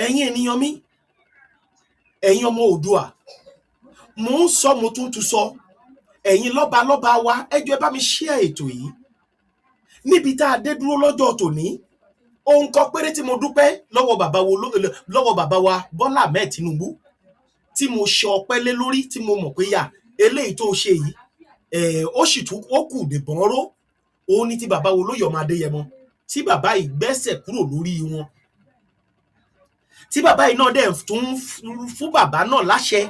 ẹ̀yin ènìyàn mi, ẹ̀yin ọmọ Oòduà, mo ń sọ mo tún sọ, ẹ̀yin lọ́ba lọ́ba wa, ẹ jọ̀ọ́ ẹ bá mi share ètò yìí. Níbi tá a dé dúró lọ́jọ́ tòní, ohun kan péré tí mo dúpẹ́ lọ́wọ́ bàbá wa Bọ́lá Ahmed Tinubu, tí mo ṣe ọpẹ́ lé lórí, tí mo mọ̀ pé eléyìí tó ṣe yìí ó sì tún ó kù dìbọn ró, òun ni ti bàbá wo Olóyè Ọmọ Adéyẹmọ, tí bàbá yìí gbẹ́sẹ̀ kúrò lórí wọn, tí bàbá yìí náà dẹ̀ tún fún bàbá náà láṣẹ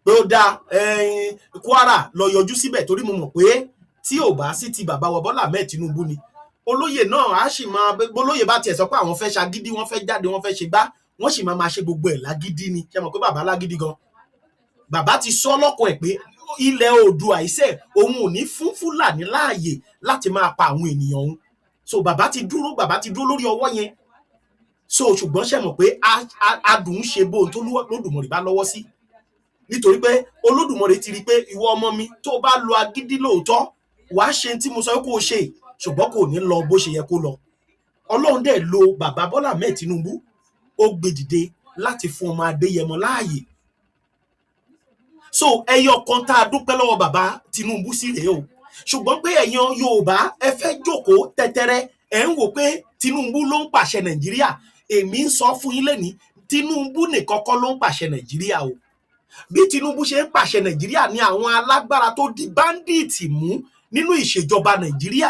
pé ó dá Kwara lọ yọjú síbẹ̀, torí mo mọ̀ pé tí ò bá sí ti bàbá wa Bọ́lá Ahmed Tinubu ni olóyè náà á sì máa, olóyè bá tiẹ̀ sọ pé àwọn fẹ́ ṣagídí, wọ́n fẹ́ jáde, wọ́n fẹ́ ṣe gbá, wọ́n sì máa ṣe gbogbo ẹ̀ lágídí ni. Ṣé mọ̀ pé bàbá lágídí gan? Bàbá ti sọ lọ́kàn ẹ̀ pé ilẹ̀ Oòduà iṣẹ́ òun ò ní fún Fúlàní láàyè láti máa pa àwọn ènìyàn òun. So bàbá ti dúró lórí ọwọ́ yẹn. So ṣùgbọ́n ṣe mọ̀ pé adùn ṣe bóun tó lódùmarè bá lọ́wọ́ sí, nítorí pé Olódùmarè ti rí pé ìwọ ọmọ mi tó bá lo agídí lóòótọ́ wàá ṣe tí mo sọ pé kó o ṣe, ṣùgbọ́n kò ní lọ bó ṣe yẹ kó lọ. Ọlọ́run dẹ̀ lo bàbá Bọ́lá Ahmed Tinubu, ó gbé dìde láti fún ọmọ Adéyẹmọ láàyè. So ẹyọ kan tá a dúpẹ́ lọ́wọ́ bàbá Tinubu sí rèé o. Ṣùgbọ́n pé ẹ̀yin Yorùbá ẹ fẹ́ jókòó tẹ́tẹ́rẹ́, ẹ̀ ń wò pé Tinubu ló ń pàṣẹ Nàìjíríà. Èmi ń sọ fún yín lẹ́ni, Tinubu nìkan kọ́ ló ń pàṣẹ Nàìjíríà o. Bí Tinubu ṣe ń pàṣẹ Nàìjíríà ni àwọn alágbára tó di báńdíìtì mú nínú ìṣèjọba Nàìjíríà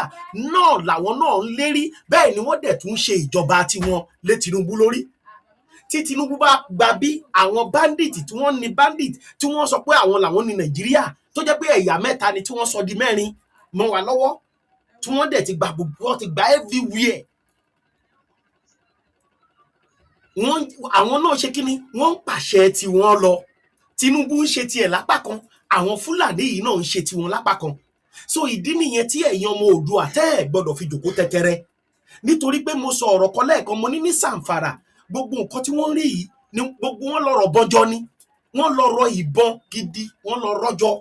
náà làwọn náà ń lérí, bẹ́ẹ̀ ni wọ́n dẹ̀ tún ṣe ìjọba tiwọn lé Tinubu lórí. Tí Tinubu bá gba bí àwọn báńdíìtì tí wọ́n ní báńdíìtì tí wọ́n sọ pé àwọn làwọn ní Nàìjíríà, tó jẹ́ pé ẹ̀yà mẹ́ta ni tí wọ́n sọ di mẹ́rin mọ́ wa lọ́wọ́, tí wọ́n dẹ̀ ti gba gbogbo, wọ́n ti gba everywhere. Àwọn náà ṣe kí ni? Wọ́n ń pàṣẹ tiwọn lọ. Tinubu ń ṣe tiẹ̀ lápá kan, àwọn Fúlàní yìí náà ń ṣe tiwọn lápá kan. So ìdí nìyẹn tí ẹ̀yin ọmọ Oòduà tẹ́ ẹ̀ gbọ́dọ̀ fi jòkó tẹ́tẹ́rẹ́, nítorí pé mo sọ ọ̀rọ̀ kan lẹ́ẹ̀kan, mo ní Sàǹfàrà gbogbo nǹkan tí wọ́n rí yìí ni gbogbo wọn lọ́rọ̀ bọ́jọ́ ni, wọ́n lọ rọ ìbọn gidi, wọ́n lọ rọ́jọ́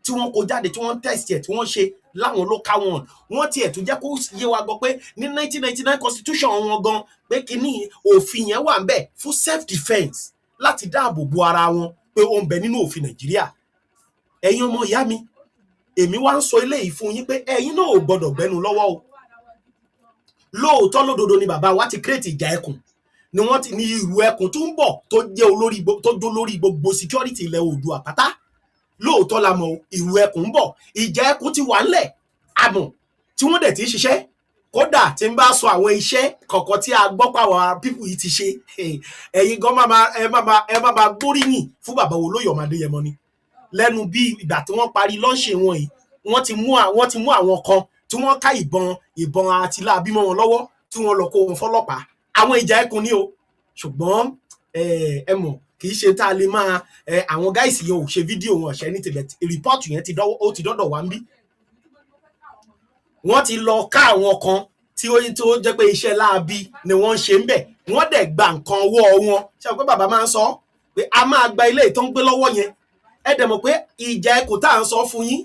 tí wọ́n kó jáde, tí wọ́n test ẹ̀, tí wọ́n ṣe láwọn local one. Wọ́n tiẹ̀ tún jẹ́ kó yé wa gan pé ní 1999 constitution wọn gan pé kíní òfin yẹn wà ń bẹ̀ fún self defence, láti dáàbò bo ara wọn, pé ó ń bẹ nínú òfin Nàìjíríà. Ẹ̀yin ọmọ ìyá mi, èmi wá ń sọ eléyìí fún yín pé ẹ̀yin náà ò gbọdọ̀ gbẹnu lọ́wọ́ o. Lóòótọ́ lódodo ni bàbá wa ti create ìjà ẹkùn, ni wọ́n ti ní ìrù ẹkùn tó ń bọ̀ tó jẹ́ olórí gbogbo security ilẹ̀ Oòduà pátá. Lóòótọ́ la mọ̀ ìrù ẹkùn ń bọ̀, ìjà ẹkùn ti wà ńlẹ̀ àmọ́ tí wọ́n dẹ̀ ti ń ṣiṣẹ́. Kódà tí ń bá sọ àwọn iṣẹ́ kọ̀ọ̀kan tí a gbọ́ pàwọ́ people yìí ti ṣe, ẹ̀yin gan ẹ má máa gbóríyìn fún bàbá wo Olóyè Ọmọ Adéyẹmọ ni. Lẹ́nu bí ìgbà tí wọ́n parí lọ́ńṣẹ̀ wọn yìí, wọ́n ti mú àwọn kan tí wọ́n ká ìbọn àtìláàbí mọ́ wọn lọ́wọ́, tí wọ́n lọ kó wọn fọ́lọ́pàá. Àwọn ìjà ẹkùn ni o, ṣùgbọ́n ẹ mọ̀ kì í ṣe tá a lè máa àwọn gáìsì yẹn ò ṣe fídíò wọn ṣẹ́ ní tibet, rìpọ́ọ̀tù yẹn ti dọ́dọ̀ wá ń bí. Wọ́n ti lọ ká àwọn kan tí ó jẹ́ pé iṣẹ́ láabi ni wọ́n ń ṣe ń bẹ̀, wọ́n dẹ̀ gba nǹkan ọwọ́ wọn. Ṣé o pé bàbá máa ń sọ pé a máa gba ilé ìtọ́ ń gbé lọ́wọ́ yẹn? Ẹ dẹ̀ mọ̀ pé ìjà ẹkùn tá à ń sọ fún yín,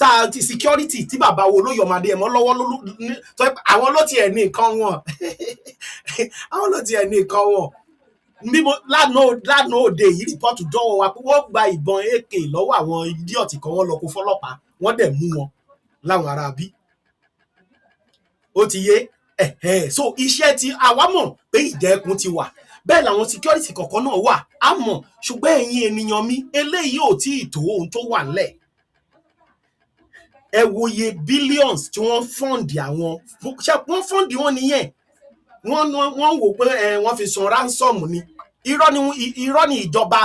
tá a ti security tí bàbá wo Olóyè Ọmọ Adéyẹmọ lọ́wọ́ àwọn ló tiẹ̀ ní nǹkan wọn àwọn ló tiẹ̀ ní nǹkan wọn. Lánàá òde yìí rìpọ́ọ̀tù dánwò wa pé wọ́n gba ìbọn AK lọ́wọ́ àwọn idiọ̀tì kan, wọ́n lọ kó fọ́lọ́pàá, wọ́n dẹ̀ mú wọn láwọn ará bí. Ó ti yé so iṣẹ́ tí àwa mọ̀ pé ìjà ẹkùn ti wà, bẹ́ẹ̀ làwọn security kọ̀ọ̀kan náà wà á mọ̀, ṣùgbọ́n ẹ̀yin ènìyàn mi, eléyìí ò tí ì tó ohun tó wà ńlẹ̀. Ẹ wòye billions tí wọ́n fọ́ǹdì àwọn, wọ́n fọ́ǹdì wọn nìyẹn, wọ́n wò pé wọ́n fi san ransom ni. Irọ́ ni ìjọba,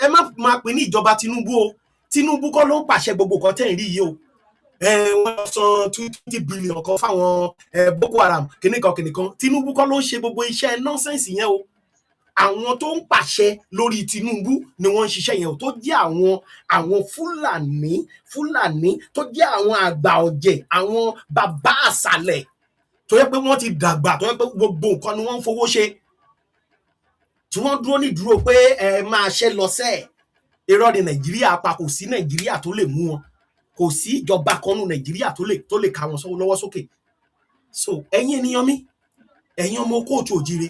ẹ má máa pè ní ìjọba Tinubu o. Tinubu kọ́ ló ń pàṣẹ gbogbo kan tẹ́ ń rí yìí o. Wọ́n san 20 billion kan fáwọn Boko Haram kìnìkan. Tinubu kọ́ ló ń ṣe gbogbo iṣẹ́ nọ́nsẹ̀nsì yẹn o. Àwọn tó ń pàṣẹ lórí Tinubu ni wọ́n ń ṣiṣẹ́ yẹn o, tó jẹ́ àwọn Fúlàní tó jẹ́ àwọn àgbà ọ̀jẹ̀, àwọn bàbá àṣàlẹ̀ tó yẹ pé wọ́n ti dàgbà, tó yẹ pé gbogbo nǹkan ni wọ́n ń fowó ṣe, tí wọ́n dúró ní dúró pé máa ṣe lọ sẹ́ẹ̀. Irọ́ ni Nàìjíríà pa, kò sí Nàìjíríà tó lè mú wọn, kò sí ìjọba kan nínú Nàìjíríà tó lè ká wọn lọ́wọ́ sókè. So ẹ̀yin ènìyàn mi, ẹ̀yin ọmọ kóòtù òjire,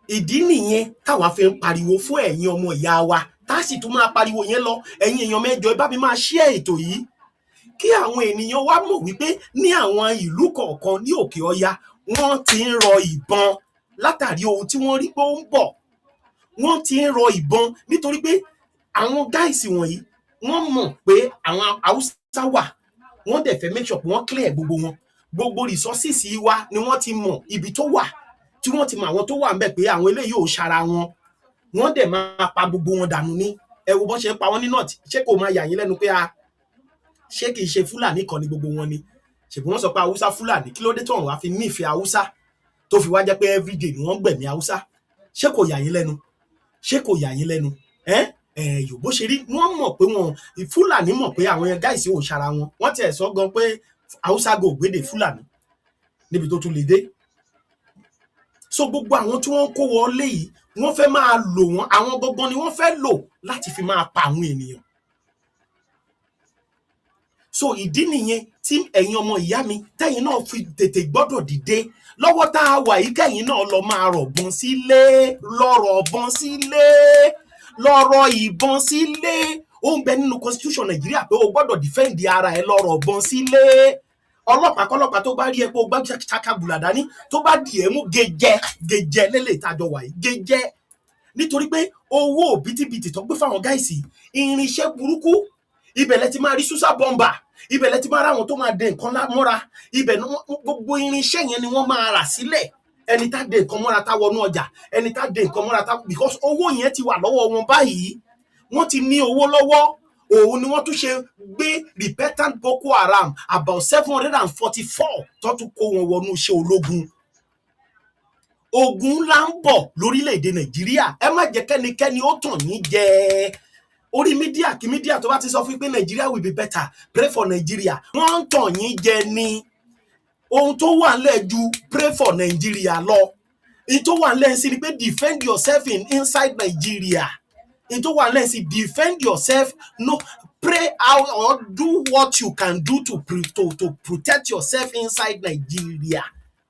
ìdí nìyẹn táwa fi ń pariwo fún ẹ̀yin ọmọ ìyá wa tá a sì tún máa pariwo yẹn lọ. ẹ̀yin èèyàn mẹ́jọ ẹ bá mi máa share ètò yìí kí àwọn ènìyàn wa mọ̀ wípé ní àwọn ìlú kọ̀ọ̀kan ní òkè ọya wọ́n ti ń rọ ìbọn látàrí ohun tí wọ́n rí pé ó ń bọ̀. wọ́n ti ń rọ ìbọn nítorí pé àwọn gáìsì wọ̀nyí wọ́n mọ̀ pé àwọn haúsá wà, wọ́n dẹ̀ fẹ́ make sure pé wọ́n clear gbogbo wọn. gbogbo resources wa ni wọ́n ti mọ̀ ibi tó wà, tí wọ́n ti mọ̀ àwọn tó wà ń bẹ̀ pé àwọn eléyìí ò ṣara wọn, wọ́n dẹ̀ máa pa gbogbo wọn dànù ní. ẹ wo bọ́n ṣe ń pa wọ́n ní north. ṣé kò máa yà yín lẹ́nu pé ṣé kìí ṣe fúlàní kan ní gbogbo wọn ni? ṣèbí wọ́n sọ pé haúsá fúlàní, kí ló dé tó wọ́n wá fi nífẹ̀ẹ́ haúsá tó fi wá jẹ́ pé everyday ni wọ́n gbẹ̀mí haúsá? ṣé kò yà yín lẹ́nu? ṣé kò yà yín lẹ́nu? yòbó ṣe rí. wọ́n mọ̀ pé wọn fúlàní mọ̀ pé àwọn gáìsì ò ṣara wọn. wọ́n tiẹ̀ sọ gan pé haúsá go gbédè fúlàní níbi tó tún lè dé. so gbogbo àwọn tí wọ́n kó wọlé yìí wọ́n fẹ́ máa lò wọ́n, àwọn gbọgbọ́n ni wọ́n fẹ́ lò láti fi máa pa àwọn ènìyàn. so ìdí nìyẹn tí ẹ̀yin ọmọ ìyá mi tẹ́yin náà fi tètè gbọ́dọ̀ dìde lọ́wọ́ tá a wà yìí. kẹ́yin náà lọ máa rọ̀bọ̀n sílé, lọ́rọ̀ ọ̀bọ̀n sílé, lọ́rọ̀ ìbọn sílé. ó ń bẹ nínú constitution nàìjíríà pé o gbọ́dọ̀ defend ara ẹ, lọ́rọ̀ ọ̀bọ̀n sílé. ọlọ́pàá kọ́lọ́pàá tó bá rí ẹ pé o gbá ṣakabùlà dání tó bá dì ẹ́ mú gẹjẹ lélẹ̀ ìtajọ wà yìí gẹjẹ. nítorí pé owó bìtìbìtì tó gbé fáwọn gáìsì, irinṣẹ́ burúkú, ibẹ̀ lẹ ti máa rí susa bọ́mbà, ibẹ̀ lẹ ti máa ráwọn tó máa dé nǹkan mọ́ra, ibẹ̀ gbogbo irinṣẹ́ yẹn ni wọ́n máa rà sílẹ̀. ẹni tá dé nǹkan mọ́ra tá wọnú ọjà, ẹni tá dé nǹkan mọ́ra tá, because owó yẹn ti wà lọ́wọ́ wọn báyìí. wọ́n ti ní owó lọ́wọ́. òun ni wọ́n tún ṣe gbé repentant Boko Haram about 744 tó tún kó wọn wọnú iṣẹ́ ológun. ogun ńlá ń bọ̀ lórílẹ̀‐èdè nàìjíríà. ẹ má jẹ́ kẹ́nikẹ́ni ó tàn yín jẹ. orí mídíà kí mídíà tó bá ti sọ fún pé Nigeria will be better, pray for Nigeria, wọ́n ń tàn yín jẹ ni. ohun tó wà nílẹ̀ ju pray for Nigeria lọ. ohun tó wà nílẹ̀ sí ni pé defend yourself inside Nigeria. ohun tó wà nílẹ̀ sí defend yourself, no, pray out or do what you can do to protect yourself inside Nigeria.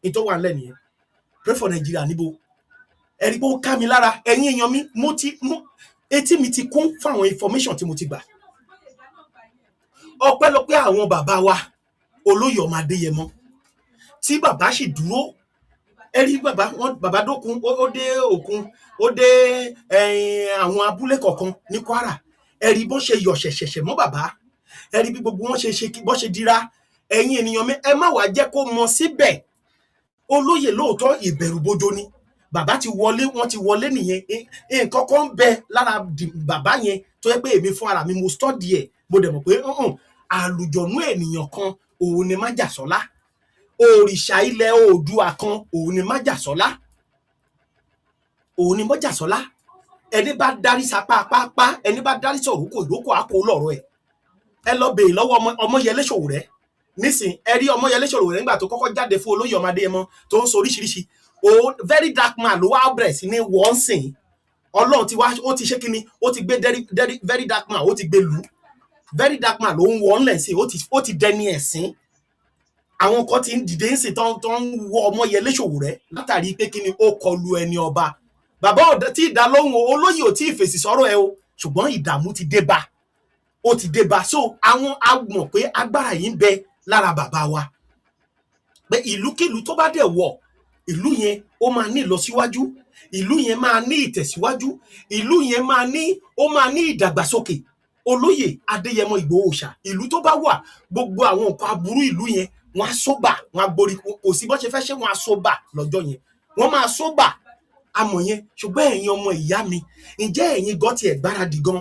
ohun tó wà nílẹ̀ nìyẹn. Pray for Nigeria níbo? ẹ̀rí pé ó ká mi lára. ẹ̀yin èèyàn mi, etí mi ti kún fún àwọn information tí mo ti gbà. ọpẹ́lọpẹ́ àwọn bàbá wa olóyè ọmọ Adéyẹmọ tí bàbá sì dúró. ẹ̀rí bàbá dókun, ó dé òkun, ó dé àwọn abúlé kọ̀ọ̀kan ní Kwara. ẹ̀rí bó ṣe yọ̀ ṣẹ̀ṣẹ̀ṣẹ̀ mọ́ bàbá. ẹ̀rí bí gbogbo wọn ṣe bó ṣe dira. ẹ̀yin ènìyàn mi, ẹ má wàá jẹ́ kó mọ síbẹ̀. olóyè lóòótọ́ ìbẹ̀rùbojo ni. bàbá ti wọlé, wọ́n ti wọlé nìyẹn. nǹkan kan ń bẹ lára bàbá yẹn tó yẹ pé èmi fún ara mi mo study ẹ̀, mo dẹ̀ mọ̀ pé àlùjọ̀nú ènìyàn kan òun ni májàsọ́lá. òrìṣà ilẹ̀ oòdùà kan òun ni májàsọ́lá. òun ni májàsọ́lá. ẹni bá darí sapá pápá, ẹni bá darí sọ̀rọ̀ kò ìrókò àpò lọ́rọ̀ ẹ̀. ẹ lọ bèè lọ́wọ́ Ọmọyẹlé Sowore nísìn. ẹ rí Ọmọyẹlé Sowore nígbà tó kọ́kọ́ jáde fún olóyè ọmọ Adéyẹmọ tó ń sọ oríṣiríṣi. very dark man ló wá bẹ̀rẹ̀ sí ní wọ́n sìn. ọlọ́run ti wá, ó ti ṣe kíni, ó ti gbé very dark man, ó ti gbé lù. very dark man ló ń wọ́n lẹ̀ sí, ó ti dẹni ẹ̀sìn. àwọn kan ti ń dìde ń sìn tó ń wọ Ọmọyẹlé Sowore látàrí pé kíni ó kọlu ẹni ọba. bàbá ò tí ì dá lóhùn, olóyè ò tí ì fèsì sọ̀rọ̀ ẹ o, ṣùgbọ́n ìdààmú ti dé bá. ó ti dé bá. so àwọn agbọ̀n pé agbára yìí ń bẹ lára bàbá wa. pé ìlúkìlú tó bá dẹ̀ wọ̀, ìlú yẹn ó máa ní ìlọsíwájú, ìlú yẹn máa ní ìtẹ̀síwájú, ìlú yẹn máa ní ìdàgbàsókè. olóyè Adéyẹmọ Ìgbòho Òòṣà, ìlú tó bá wà, gbogbo àwọn nǹkan aburú ìlú yẹn wọ́n á sóbà, wọ́n á gborí, kò sí bó ṣe fẹ́ ṣe, wọ́n á sóbà lọ́jọ́ yẹn, wọ́n máa sóbà. àmọ́ yẹn, ṣùgbọ́n ẹ̀yin ọmọ ìyá mi, ǹjẹ́ ẹ̀yin gan tiẹ̀ gbáradì gan?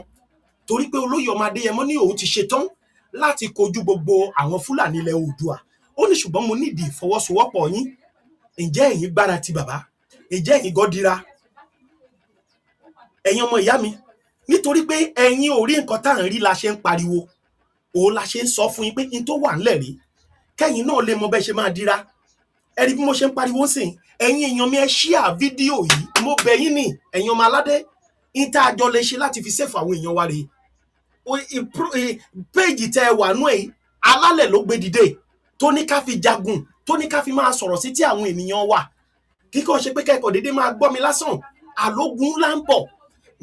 torí pé olóyè ọmọ Adéyẹmọ ní òun ti ṣetán láti kojú gbogbo àwọn Fúlàní ilẹ̀ Oòduà. ó ní ṣùgbọ́n mo nídìí ìfọwọ́sowọ́pọ̀ yín. ǹjẹ́ ẹ̀yin gbára ti bàbá? ǹjẹ́ ẹ̀yin gan dira? ẹ̀yin ọmọ ìyá mi, nítorí pé ẹ̀yin ò rí nǹkan tá à ń rí la ṣe ń pariwo, òun la ṣe ń sọ fún yín pé n tó wà ńlẹ̀ rí kẹ́yìn náà lè mọ bẹ́ẹ̀ ṣe máa dira. ẹ rí bí mo ṣe ń pariwo sìn. ẹ̀yin èèyàn mi, ẹ share fídíò yìí, mo bẹ̀ yín ní ẹ̀yin ọmọ aládé. n tá a jọ lè ṣe láti fi save àwọn èèyàn wa rèé. péèjì tẹ wà nú ẹ̀ alálẹ̀ ló gbé dìde tó ní ká fi jagun, tó ní ká fi máa sọ̀rọ̀ sí tí àwọn ènìyàn wà. kíkọ́ ṣe pé kẹ́kọ̀ọ́ déédéé máa gbọ́ mi lásán, àlógun ńlá ń bọ̀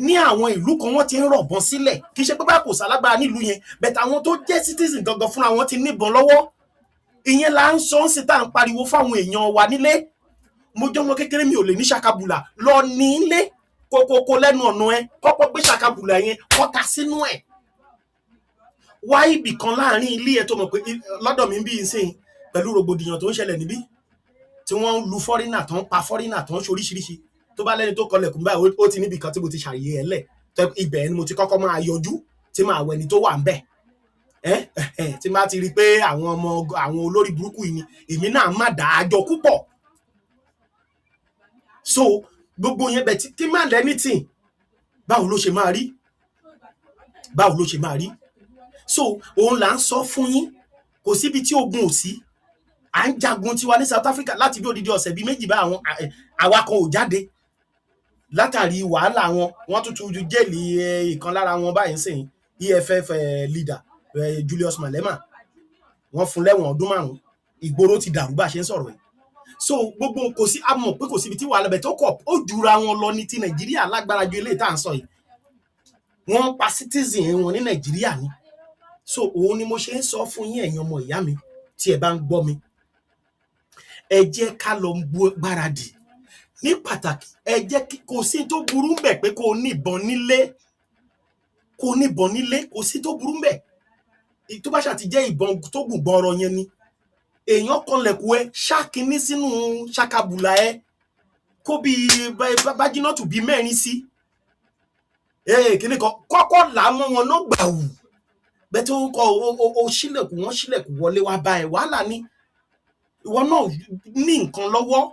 ní àwọn ìlú kan. Wọ́n ti ń rọ̀bọ̀n sílẹ̀, kì í ṣe pé bá kò sálágbára nílùú yẹn, bẹ̀tẹ̀ àwọn tó jẹ́ citizen gangan fúnra wọn ti níbọn lọ́wọ́. Ìyẹn là ń sọ ń sì tá à ń pariwo fáwọn èèyàn wa nílé. Mo jẹ́ ọmọ kékeré, mi ò lè ní ṣakabùlà lọ nílé kókókó lẹ́nu ọ̀nà ẹ, kọ́kọ́ gbé ṣakabùlà yẹn kọ́ta sínú ẹ̀. Wá ibì kan láàrin ilé ẹ tó mọ̀ pé lọ́dọ̀ mi bí nsìn pẹ̀lú rògbòdìyàn tó ń ṣẹlẹ̀ níbí, tí wọ́n ń lu fọ́rínà, tó ń pa fọ́rínà, tó ń ṣoríṣiríṣi, tó bá lẹ́ni tó kọlẹ̀kùn báyìí ó ti níbi kan tí mo ti ṣàyè ẹ̀ lẹ̀, ibẹ̀ ni mo ti kọ́kọ́ máa yọjú tí máa wẹni tó wà ń bẹ̀. Tí máa ti rí pé àwọn olórí burúkú yìí ni, èmi náà má dájọ púpọ̀. So gbogbo yẹn bẹ̀ tí má lẹ́ni tì, báwo ló ṣe máa rí? Báwo ló ṣe máa rí? So òun là ń sọ fún yín, kò síbi tí ogun ò sí. À ń jagun tiwa ní South Africa láti bí odidi ọ̀sẹ̀ bíi méjì bá àwọn awakọ̀ ò jáde látàrí wàhálà wọn. Wọ́n tún jẹ́ẹ̀lì ìkan lára wọn báyìí sìn, EFF leader Julius Malema, wọ́n fún lẹ́wọ̀n ọdún 5. Ìgboro ti dàrú bá ṣe ń sọ̀rọ̀ yìí. So gbogbo kò sí, a mọ̀ pé kò síbi tí wàhálà bẹ̀ tó kọ̀, ó jura wọn lọ ní ti Nàìjíríà lágbára ju eléyìí tá à ń sọ yìí. Wọ́n pa citizen wọn ní Nàìjíríà ni. So òun ni mo ṣe ń sọ fún yín ẹ̀yin ọmọ ìyá mi tí ẹ bá ń gbọ́ mi. Ẹ jẹ́ ká lọ gbáradì. Ní pàtàkì, ẹ jẹ́ kò sí tó burú ńbẹ̀ pé kó níbọn nílé. Kó níbọn nílé, kò sí tó burú ńbẹ̀. Tó bá ṣàti jẹ́ ìbọn tó gùn gbọrọ yẹn ni. Èèyàn kanlẹ̀kùn ẹ, ṣákiní sínú ṣakabùlà ẹ, kó bí bájínọ́tù bí 4 sí. Kíní kan, kọ́kọ́ là mọ́ wọn náà gbàù. Bẹ́ẹ̀ tí ó kọ o ṣílẹ̀kùn, wọ́n ṣílẹ̀kùn wọlé wá bá ẹ, wàhálà ni. Ìwọ náà ní nǹkan lọ́wọ́.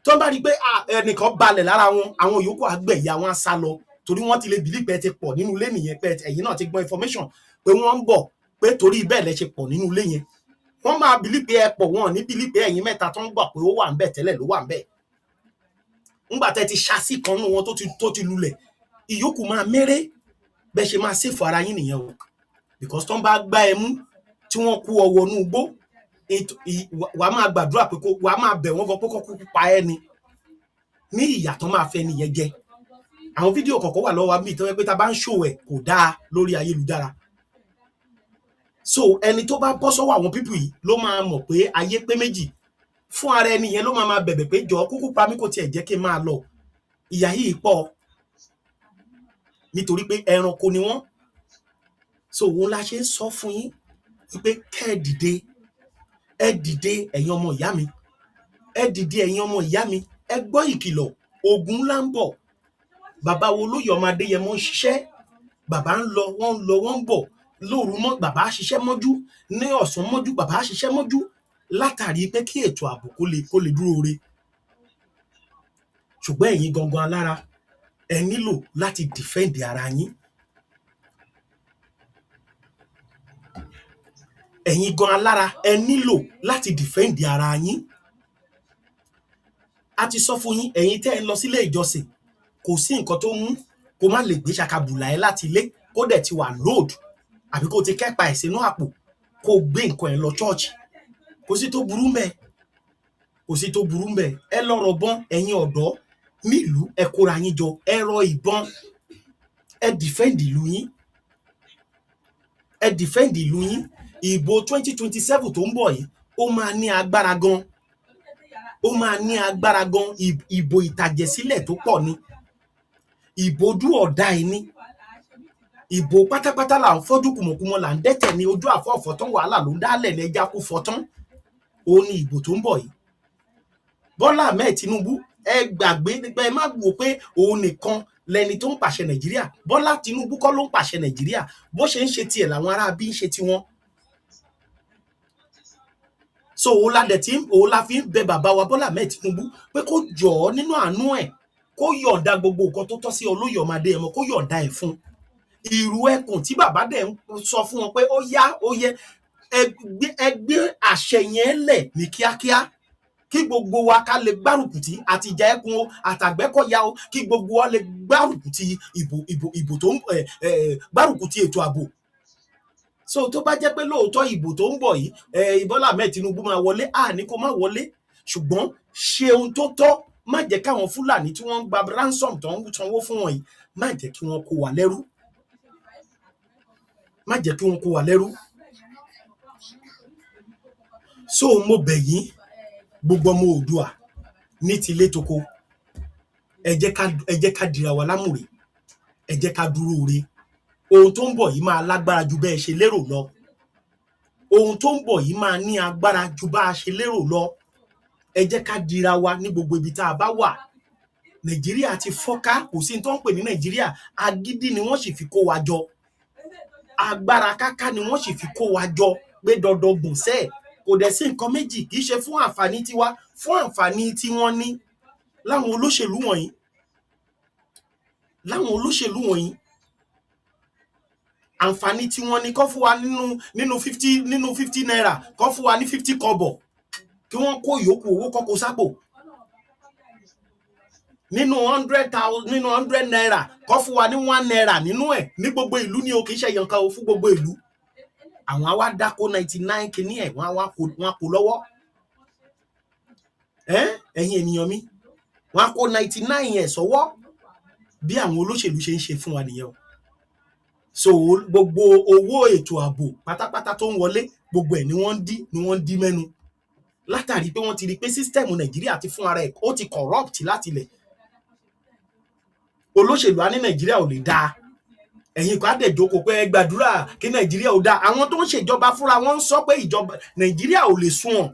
Tó bá rí pé ẹnìkan balẹ̀ lára wọn, àwọn yòókù àgbẹ̀yà wọn á sá lọ, torí wọ́n ti lè bìlí pé ẹ ti pọ̀ nínú ilé nìyẹn, pé ẹ̀yin náà ti gbọ́ information pé wọ́n ń bọ̀, pé torí bẹ́ẹ̀ lẹ ṣe pọ̀ nínú ilé yẹn. Wọ́n máa bìlí pé ẹ pọ̀, wọn ní bìlí pé ẹ̀yin mẹ́ta tó ń gbà pé ó wà ń bẹ̀ tẹ́lẹ̀ ló wà ń bẹ̀. Ńgbà tẹ́ ti ṣásí kan nínú wọn tó ti lulẹ̀, ìyókù máa méré. Bẹ́ẹ̀ ṣe máa ṣèfù ara yín nìyẹn o. Because tó ń bá gbá ẹ mú tí wọ́n kú ọwọ́ inú igbó, wà á máa gbàdúrà pé wà á máa bẹ̀ wọ́n gan pé kó kú pa ẹ́ ni, ní ìyà tó máa fẹ́ nìyẹn jẹ. Àwọn fídíò kọ̀ọ̀kan wà lọ́wọ́ mi tó yẹ pé tá bá ń ṣò ẹ̀ kò dáa lórí ayélujára. So ẹni tó bá bọ́ sọ́wọ́ àwọn pípù yìí ló máa mọ̀ pé ayé pé méjì. Fún ara ẹni yẹn ló máa bẹ̀bẹ̀ pé jọ kúkú pa mí kò tiẹ̀ jẹ́ kí n máa lọ. Ìyà yìí pọ̀ nítorí pé ẹranko ni wọ́n. So òun la ṣe ń sọ fún yín wípé kẹ́ ẹ dìde. Ẹ dìde ẹ̀yin ọmọ ìyá mi. Ẹ dìde ẹ̀yin ọmọ ìyá mi. Ẹ gbọ́ ìkìlọ̀, ogun ńlá ń bọ̀. Bàbá wo Olóyè Ọmọ Adéyẹmọ ń ṣiṣẹ́. Bàbá ń lọ, wọ́n ń bọ̀. Lóru mọ́ bàbá á ṣiṣẹ́ mọ́jú, ní ọ̀sán mọ́jú bàbá á ṣiṣẹ́ mọ́jú, látàrí pé kí ètò ààbò kó lè dúró re. Ṣùgbọ́n ẹ̀yin gangan alára, ẹ nílò láti defend ara yín. Ẹ̀yin gan alára, ẹ nílò láti defend ara yín. A ti sọ fún yín, ẹ̀yin tẹ́ ẹ lọ sílé ìjọsìn, kò sí nǹkan tó mú kó má lè gbé ṣakabùlà ẹ láti ilé, kó dẹ̀ ti wà load, àbí kó ti kẹ́pa ẹ̀ sínú àpò, kó gbé nǹkan ẹ lọ church. Kò sí tó burú ńbẹ̀. Kò sí tó burú ńbẹ̀. Ẹ lọ rọ̀bọ̀n, ẹ̀yin ọ̀dọ́ nílùú, ẹ kóra yín jọ, ẹ rọ ìbọn, ẹ defend ìlú yín. Ẹ defend ìlú yín. Ìbò 2027 tó ń bọ̀ yìí, ó máa ní agbára gan. Ó máa ní agbára gan. Ìbò ìtàjẹ̀sílẹ̀ tó pọ̀ ni. Ìbò ojú ọ̀dá ẹni. Ìbò pátápátá là ń fọ́jú kùmọ̀kùmọ̀ là ń dẹ́tẹ̀ ní ojú àfọ́ọ̀fọ́ tán, wàhálà ló ń dálẹ̀ ní ẹja kú fọ́tán. Òun ni ìbò tó ń bọ̀ yìí. Bọ́lá Ahmed Tinubu, ẹ gbàgbé nípa, ẹ má wò pé òun nìkan lẹni tó ń pàṣẹ Nàìjíríà. Bọ́lá Tinubu kọ́ ló ń pàṣẹ Nàìjíríà. Bó ṣe ń ṣe tiẹ̀ làwọn ará bí ń ṣe tiwọn. So òun la fi ń bẹ bàbá wa Bọ́lá Ahmed Tinubu pé kó jọ̀ọ́ nínú àánú ẹ̀, kó yọ̀ǹda gbogbo nǹkan tó tọ́ sí Olóyè Ọmọ Adéyẹmọ, kó yọ̀ǹda ẹ̀ fún. Ìrù ẹkùn tí bàbá dẹ̀ ń sọ fún wọn pé ó yá, ó yẹ, ẹ gbé àṣẹ yẹn lẹ̀ ní kíákíá, kí gbogbo wa ká lè gbárùkùtì àti ìjà ẹkùn o, àtàgbẹ́kọ̀yà o, kí gbogbo wa lè gbárùkùtì ìbò tó ń gbárùkùtì ètò ààbò. So tó bá jẹ́ pé lóòótọ́ ìbò tó ń bọ̀ yìí, Bọ́lá Ahmed Tinubu máa wọlé, ní kó má wọlé. ṣùgbọ́n ṣe ohun tó tọ́, má jẹ́ káwọn Fúlàní tí wọ́n ń gba ransom tó ń sanwó fún wọn yìí, má jẹ́ kí wọ́n kó wa lẹ́rú, má jẹ́ kí wọ́n kó wa lẹ́rú. So mo bẹ̀ yín gbogbo ọmọ Oòduà ní tilé toko, ẹ jẹ́ ká dira wa lámùrè, ẹ jẹ́ ká dúró re. Ohun tó ń bọ̀ yìí máa lágbára ju bẹ́ẹ̀ ṣe lérò lọ. Ohun tó ń bọ̀ yìí máa ní agbára ju bá a ṣe lérò lọ. Ẹ jẹ́ ká dira wa ní gbogbo ibi tá a bá wà. Nàìjíríà ti fọ́ká, kò sí tó ń pè ní Nàìjíríà, agídí ni wọ́n sì fi kó wa jọ. Agbára káká ni wọ́n sì fi kó wa jọ pé dandan gbòǹsẹ̀. Kò dẹ̀ sí nǹkan méjì, kì í ṣe fún àǹfààní tiwa, fún àǹfààní tí wọ́n ní. Láwọn olóṣèlú wọ̀nyí, àǹfààní tí wọ́n ní kó fún wa nínú 50 naira, kó fún wa ní 50 kọ́bọ̀, kí wọ́n kó ìyókù owó kọ́kọ́ sápò. Nínú 100 naira, kó fún wa ní 1 naira nínú ẹ̀, ní gbogbo ìlú ni o, kì í ṣe yanka o, fún gbogbo ìlú. Àwọn á wá dákó 99 kìíní ẹ̀, wọ́n á kó lọ́wọ́. Ẹ̀yin ènìyàn mi, wọ́n á kó 99 ẹ̀ sọ́wọ́. Bí àwọn olóṣèlú ṣe ń ṣe fún wa nìyẹn o. So gbogbo owó ètò ààbò pátápátá tó ń wọlé, gbogbo ẹ̀ ni wọ́n dí mẹ́nu. Látàrí pé wọ́n ti rí pé sísítẹ̀mù Nàìjíríà ti fún ara ẹ̀, ó ti corrupt láti ilẹ̀. Olóṣèlú á ní Nàìjíríà ò lè dáa. Ẹ̀yin kan á dẹ̀ jókòó pé ẹ gbàdúrà kí Nàìjíríà ò dáa. Àwọn tó ń ṣèjọba fúnra wọn ń sọ pé ìjọba Nàìjíríà ò lè sunwọ̀n.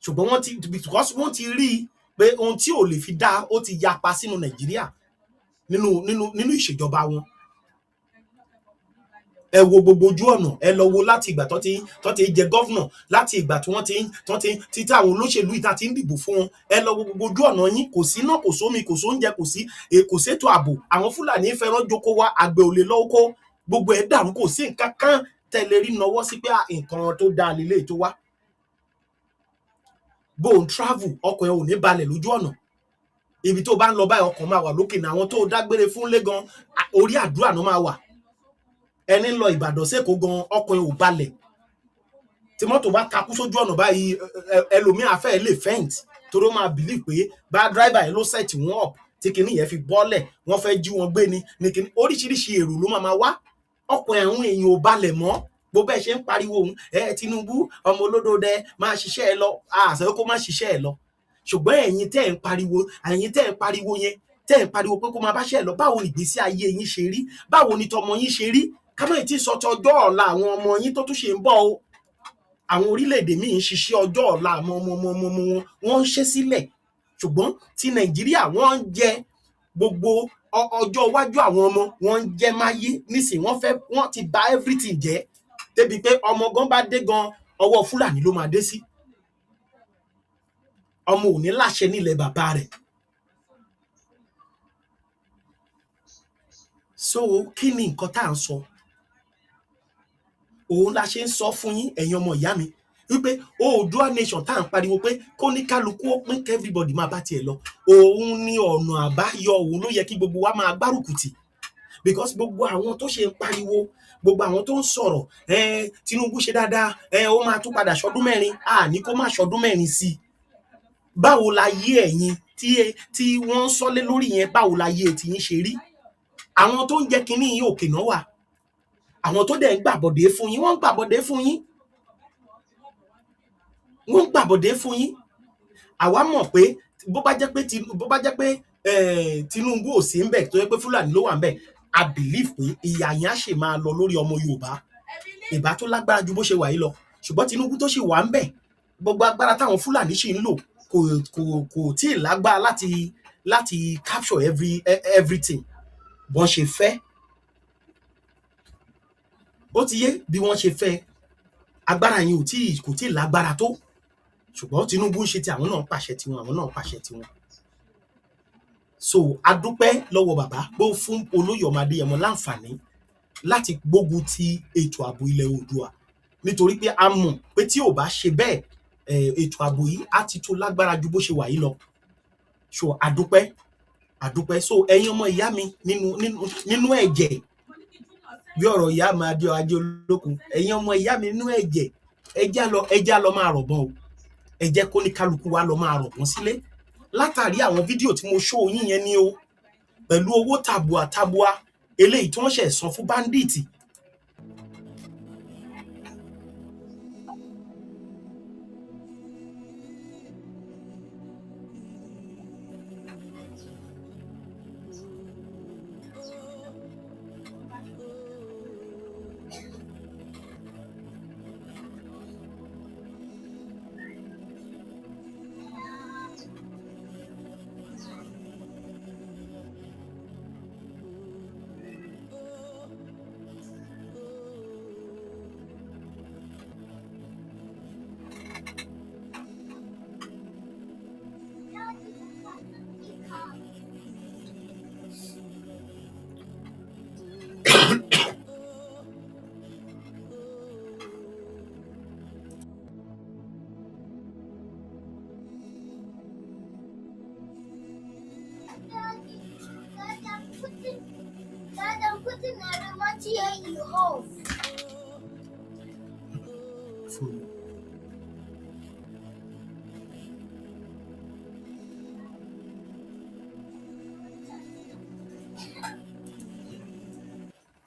Ṣùgbọ́n wọ́n ti rí pé ohun tí ò lè fi dáa ó ti yapa sínú Nàìjíríà nínú ìṣèjọba wọn. Ẹ wo gbogbo ojú ọ̀nà, ẹ lọ wo láti ìgbà tó ti jẹ gọ́vnà, láti ìgbà tí wọ́n ti àwọn olóṣèlú ìta ti ń dìbò fún wọn. Ẹ lọ wo gbogbo ojú ọ̀nà yín, kò sí iná, kò sómi, kò sóúnjẹ, kò sétò ààbò. Àwọn Fúlàní fẹ́ràn jókòó wá, àgbẹ̀ ò lè lọ oko, gbogbo ẹ̀ dàrú, kò sí nǹkan kan tẹ̀lé rí nawọ́ sí pé nǹkan tó dáa lélẹ̀ tó wá. Bó ń travel, ọkọ̀ ẹ̀ ò ní balẹ̀ lójú ọ̀nà. Ibi tó bá ń lọ báyìí ọkàn máa wà lókè ní. Àwọn tó dágbére fún lé gan, orí àdúrà náà máa wà. Ẹni ń lọ Ìbàdàn sẹ́kọ̀ọ́ gan, ọkàn ẹ̀ ò balẹ̀. Tí mọ́tò bá takú sójú ọ̀nà báyìí, ẹlòmíì á fẹ́ lè faint, torí ó máa believe pé bá driver yẹn ló set wọn up, tí kinní yẹn fi bọ́lẹ̀, wọ́n fẹ́ jí wọn gbé ni kinní. Oríṣiríṣi èrò ló máa wá. Ọkàn àwọn èèyàn ò balẹ̀ mọ́. Gbogbo ẹ̀ ṣe ń pariwo òun, Tinubu ọmọ olódòdẹ máa ṣiṣẹ́ ẹ lọ, àṣẹ kó má ṣiṣẹ́ ẹ lọ. Ṣùgbọ́n ẹ̀yin tẹ́ ń pariwo yẹn, tẹ́ ń pariwo pé kó máa bá ṣe ẹ lọ, báwo ni ìgbésí ayé yín ṣe rí? Báwo ni tọmọ yín ṣe rí? Ká má tí sọ tọjọ́ ọ̀la àwọn ọmọ yín tó tún ṣe ń bọ̀ o. Àwọn orílẹ̀-èdè míì ń ṣiṣẹ́ ọjọ́ ọ̀la àwọn ọmọ wọn ń ṣe sílẹ̀. Ṣùgbọ́n ti Nàìjíríà wọ́n ń jẹ gbogbo ọjọ́ iwájú àwọn ọmọ, wọ́n ń jẹ máyé. Nísìnyí wọ́n ti bà everything jẹ́. Débi pé ọmọ gan bá dé gan, ọwọ́ Fúlàní ló máa dé sí. Ọmọ ò ní láṣẹ nílẹ̀ bàbá rẹ̀. So kí ni nǹkan tá à ń sọ? Òun la ṣe ń sọ fún yín, ẹ̀yin ọmọ ìyá mi, wípé Oòduà nation tá à ń pariwo pé kó ní kálukú ó pín, kí everybody máa bá tiẹ̀ lọ. Òun ni ọ̀nà àbáyọ, òun ló yẹ kí gbogbo wa máa gbárùkù tì. Because gbogbo àwọn tó ṣe ń pariwo, gbogbo àwọn tó ń sọ̀rọ̀, Tinubu ṣe dáadáa, ó máa tún padà ṣọdún mẹ́rin, ní kó má ṣọdún mẹ́rin sí i. Báwo la yé ẹ̀yin tí wọ́n ń sọ́lé lórí yẹn, báwo la yé tí yín ṣe rí? Àwọn tó ń jẹ́ kínní yìí òkè náà wà. Àwọn tó dẹ̀ ń gbàbọ̀dé fún yín, wọ́n ń gbàbọ̀dé fún yín. Wọ́n ń gbàbọ̀dé fún yín. Àwa mọ̀ pé bó bá jẹ́ pé Tinubu ò sí ń bẹ̀, tó yẹ pé Fúlàní ló wà ń bẹ̀, I believe pé ìyà yẹn á ṣe máa lọ lórí ọmọ Yorùbá. Ìbá tó lágbára ju bó ṣe wà yìí lọ. Ṣùgbọ́n Tinubu tó ṣì wà ń bẹ̀, gbogbo agbára táwọn Fúlàní ṣì ń lò kò tí ì lágbára láti capture everything bọ́n ṣe fẹ́. Ó ti yé bí wọ́n ṣe fẹ́. Agbára yẹn kò tí ì lágbára tó. Ṣùgbọ́n Tinubu ń ṣe ti àwọn náà pàṣẹ tiwọn. So adúpẹ́ lọ́wọ́ bàbá pé ó fún olóyè ọmọ Adéyẹmọ láǹfààní láti gbógun ti ètò ààbò ilẹ̀ Oòduà. Nítorí pé a mọ̀ pé tí ò bá ṣe bẹ́ẹ̀, ètò ààbò yìí á ti tó lágbára ju bó ṣe wà yìí lọ. So adúpẹ́. So ẹ̀yin ọmọ ìyá mi nínú ẹ̀jẹ̀, bí ọ̀rọ̀ ìyá máa di ajé olókun, ẹ̀yin ọmọ ìyá mi nínú ẹ̀jẹ̀, ẹjá lọ máa rọ̀bọ̀n o. ẹ jẹ́ kó ní kálukú wa lọ máa rọ̀gbọ́n sílé látàrí àwọn fídíò tí mo ṣó yín yẹn ni o pẹ̀lú owó tàbùà tàbùà eléyìí tí wọ́n ṣẹ̀ san fún báńdíìtì. Dad, I'm putting a remote here in the hole.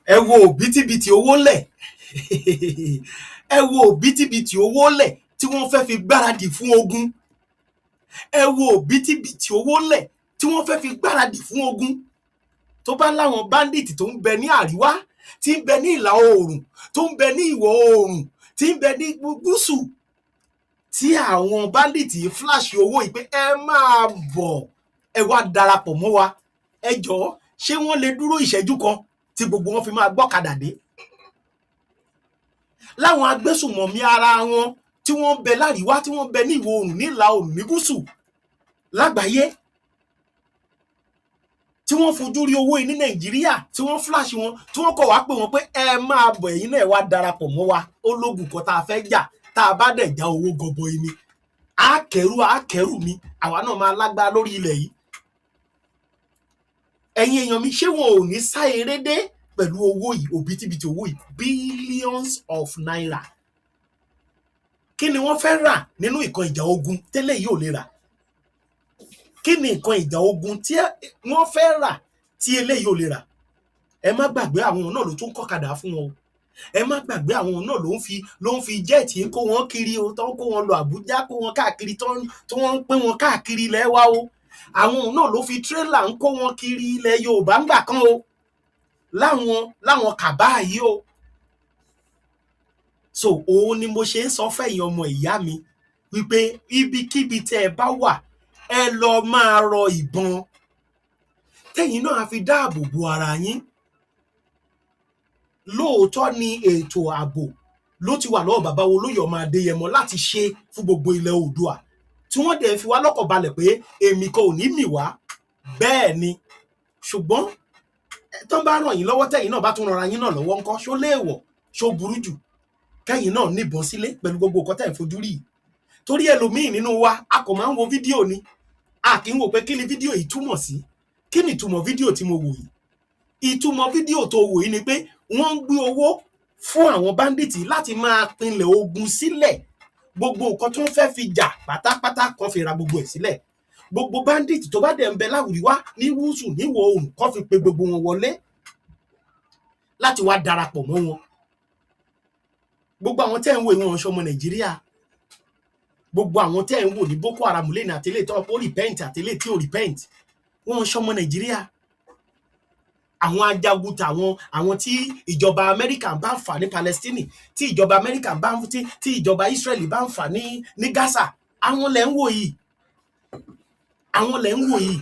Ẹ wo òbítíbitì owó lẹ̀ ẹ wo òbítíbitì owó lẹ̀ tí wọ́n fẹ́ fi gbáradì fún ogun ẹ wo òbítíbitì owó lẹ̀ tí wọ́n fẹ́ fi gbáradì fún ogun tó bá láwọn bandit tó ń bẹ ní àríwá tí ń bẹ ní ìlà oòrùn tó ń bẹ ní ìwọ̀ oòrùn tí ń bẹ ní gúúsù tí àwọn bandit yìí flash owó yìí pé ẹ máa bọ̀ ẹ wá darapọ̀ mọ́ wa ẹ jọ̀ọ́ ṣé wọ́n lè dúró ìṣẹ́jú kan tí gbogbo wọn fi máa gbọ́kadà dé láwọn agbésùnmọ̀mí ara wọn tí wọ́n ń bẹ láríwá tí wọ́n ń bẹ ní ìwọ̀ oòrùn ní ìlà oòrùn ní gúúsù lágbàáyé tí wọ́n fojú rí owó yìí ní Nàìjíríà tí wọ́n flash wọn tí wọ́n kọ̀ wá pé wọ́n pé ẹ máa bọ̀ ẹ̀yin náà wá darapọ̀ mọ́ wa ó lóògùn kan tá a fẹ́ jà tá a bá dẹ̀ já owó gọbọi ni àákẹ́rù mi àwa náà máa lágbára lórí ilẹ̀ yìí ẹ̀yin èèyàn mi ṣé wọn ò ní sá eré dé pẹ̀lú owó yìí òbítíbitì owó yìí billions of naira kí ni wọ́n fẹ́ rà nínú nǹkan ìjà ogun tẹ́lẹ̀ yìí ò lè rà kí ni nǹkan ìjà ogun tí wọ́n fẹ́ rà tí eléyìí ò lè rà ẹ má gbàgbé àwọn náà ló tún kọ́kadà fún wọn o ẹ má gbàgbé àwọn náà ló ń fi jẹ́ẹ̀tì kó wọn kiri o tó ń kó wọn lọ Àbújá kó wọn káàkiri tó wọ́n ń pín wọn káàkiri ilẹ̀ wa o àwọn náà ló fi tírélà ń kó wọn kiri ilẹ̀ Yorùbá ńgbà kan o láwọn kàbá yìí o so òun ni mo ṣe ń sọ fẹ̀yìn ọmọ ìyá mi wípé ibikíbi tẹ́ ẹ bá wà ẹ lọ máa rọ ìbọn tẹ́yìn náà á fi dáàbò bo ara yín lóòótọ́ ni ètò ààbò ló ti wà lọ́wọ́ bàbá Olóyè Ọmọ Adéyẹmọ láti ṣe fún gbogbo ilẹ̀ Oòduà tí wọ́n dẹ̀ fi wá lọ́kàn balẹ̀ pé èmi kan ò ní mì wá bẹ́ẹ̀ ni ṣùgbọ́n tán bá ràn yín lọ́wọ́ tẹ́yìn náà bá tún ràn yín náà lọ́wọ́ ńkọ́ ṣó léèwọ̀ ṣó burú jù kẹ́yìn náà níbọn sílé pẹ̀lú gbogbo nǹkan tẹ́ ẹ̀ fojú rí torí ẹlòmíì nínú wa a kò máa ń wo fídíò ni a kì í wò pé kí ni fídíò yìí túmọ̀ sí kí ni ìtumọ̀ fídíò tí mo wò yìí ìtumọ̀ fídíò tó wò yìí ni pé wọ́n ń gbé owó fún àwọn báńdíìtì láti máa pinlẹ̀ ogun sílẹ̀ gbogbo nǹkan tó ń fẹ́ fi jà pátápátá kan fi ra gbogbo ẹ̀ sílẹ̀ gbogbo báńdíìtì tó bá dẹ̀ ń bẹ láwùríwá ní gúúsù níwọ̀ oòrùn kan fi pe gbogbo wọn wọlé láti wá darapọ̀ mọ́ wọn gbogbo àwọn tẹ́ ń wo ìwọ̀n ọ̀ṣọ́mọ Nàìjíríà gbogbo àwọn tẹ́ ń wò ní Boko Haram lẹ́nu àtẹlẹ́ tó ó repent àtẹlẹ́ tí ó repent wọ́n ọ̀ṣọ́mọ Nàìjíríà àwọn ajagun àwọn tí ìjọba Amẹ́ríkà bá ń fà ní Palestine tí ìjọba Amẹ́ríkà bá ń tí ìjọba Israeli bá ń fà ní Gaza àwọn lẹ́ ń wò yìí àwọn lẹ́ ń wò yìí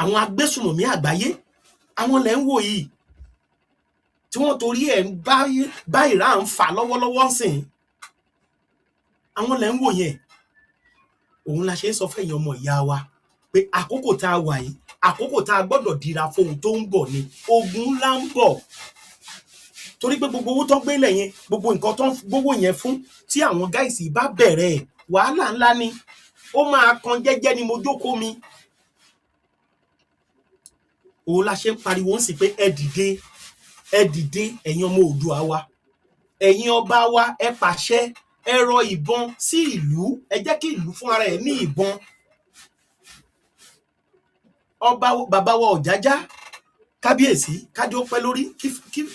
àwọn agbésùmọ̀mí àgbáyé àwọn lẹ́ ń wò yìí tí wọ́n torí ẹ̀ ń bá Iran fà lọ́wọ́lọ́wọ́ ń sìn àwọn lẹ́ ń wò yẹn òun la ṣe ń sọ fẹ́yìn ọmọ ìyá wa pé àkókò tá a wà yìí àkókò tá a gbọ́dọ̀ dira fóun tó ń bọ̀ ni ogun ńlá ń bọ̀ torí pé gbogbo owó tó ń gbélé yẹn gbogbo nǹkan tó ń gbówó yẹn fún tí àwọn gáìsì bá bẹ̀rẹ̀ wàhálà ńlá ni ó máa kan jẹ́jẹ́ ni mo jókòó mi òun la ṣe ń pariwo ń sì pé ẹ dìde ẹ̀yin ọmọ Oòduà wa ẹ̀yin ọba wa ẹ pàṣẹ ẹ rọ ìbọn sí ìlú, ẹ jẹ́ kí ìlú fún ara ẹ̀ ní ìbọn. Ọba bàbá wa Ọ̀jájá, kábíyèsí, kájọ pẹ́ lórí,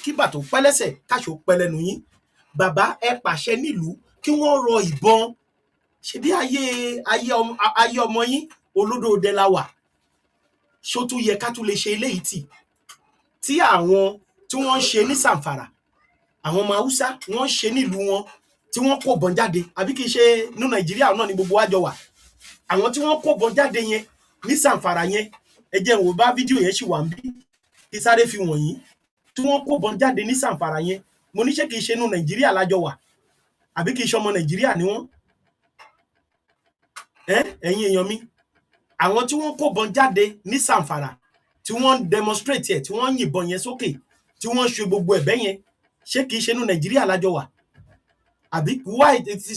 kí bàtò pẹ́ lẹ́sẹ̀, káṣọ pẹ́ lẹ́nu yín. Bàbá ẹ pàṣẹ nílùú kí wọ́n rọ ìbọn. Ṣebí ayé ọmọ yín Olódòde la wà. Ṣó tún yẹ ká tún lè ṣe eléyìí tí àwọn tí wọ́n ń ṣe ní Sàǹfàrà, àwọn ọmọ Haúsá wọ́n ń ṣe nílùú wọn, tí wọ́n kó bọn jáde, àbí kì í ṣe ní Nàìjíríà náà ni gbogbo wa jọ wà. Àwọn tí wọ́n kó bọn jáde yẹn ní Sàǹfàrà yẹn, ẹ jẹ́ n wò bá fídíò yẹn ṣì wà ń bí kí sáré fi wọ̀nyí, tí wọ́n kó bọn jáde ní Sàǹfàrà yẹn. Mo ní ṣé kì í ṣe ní Nàìjíríà lájọ wà, àbí kì í ṣe ọmọ Nàìjíríà ni wọ́n? Ẹ̀yin èèyàn mi, àwọn tí wọ́n kó bọn jáde ní Sàǹfàrà, tí wọ́n demonstrate ẹ̀, tí wọ́n yìnbọn yẹn sókè, tí wọ́n ṣe gbogbo ẹ̀bẹ̀ yẹn, ṣé kì í ṣe ní Nàìjíríà lájọ wà? Àbí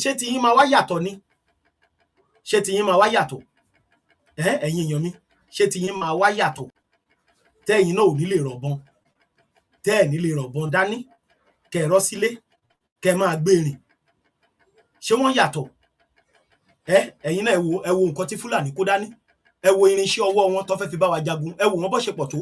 ṣé ti yín máa wá yàtọ̀ ni? Ṣé ti yín máa wá yàtọ̀? Ẹ̀yin èèyàn mi, ṣé ti yín máa wá yàtọ̀? Tẹ́yin náà ò ní lè rọ̀bọ̀n, tẹ́ ẹ̀ ní lè rọ̀bọ̀n dání, kẹ́ ẹ rọ́ sílé, kẹ́ ẹ máa gbé rìn. Ṣé wọ́n yàtọ̀? Ẹ̀yin náà ẹ wo nǹkan tí Fúlàní kó dání, ẹ wo irinṣẹ́ ọwọ́ wọn tó fẹ́ fi bá wa jagun, ẹ wo wọn bó ṣe pọ̀ tó.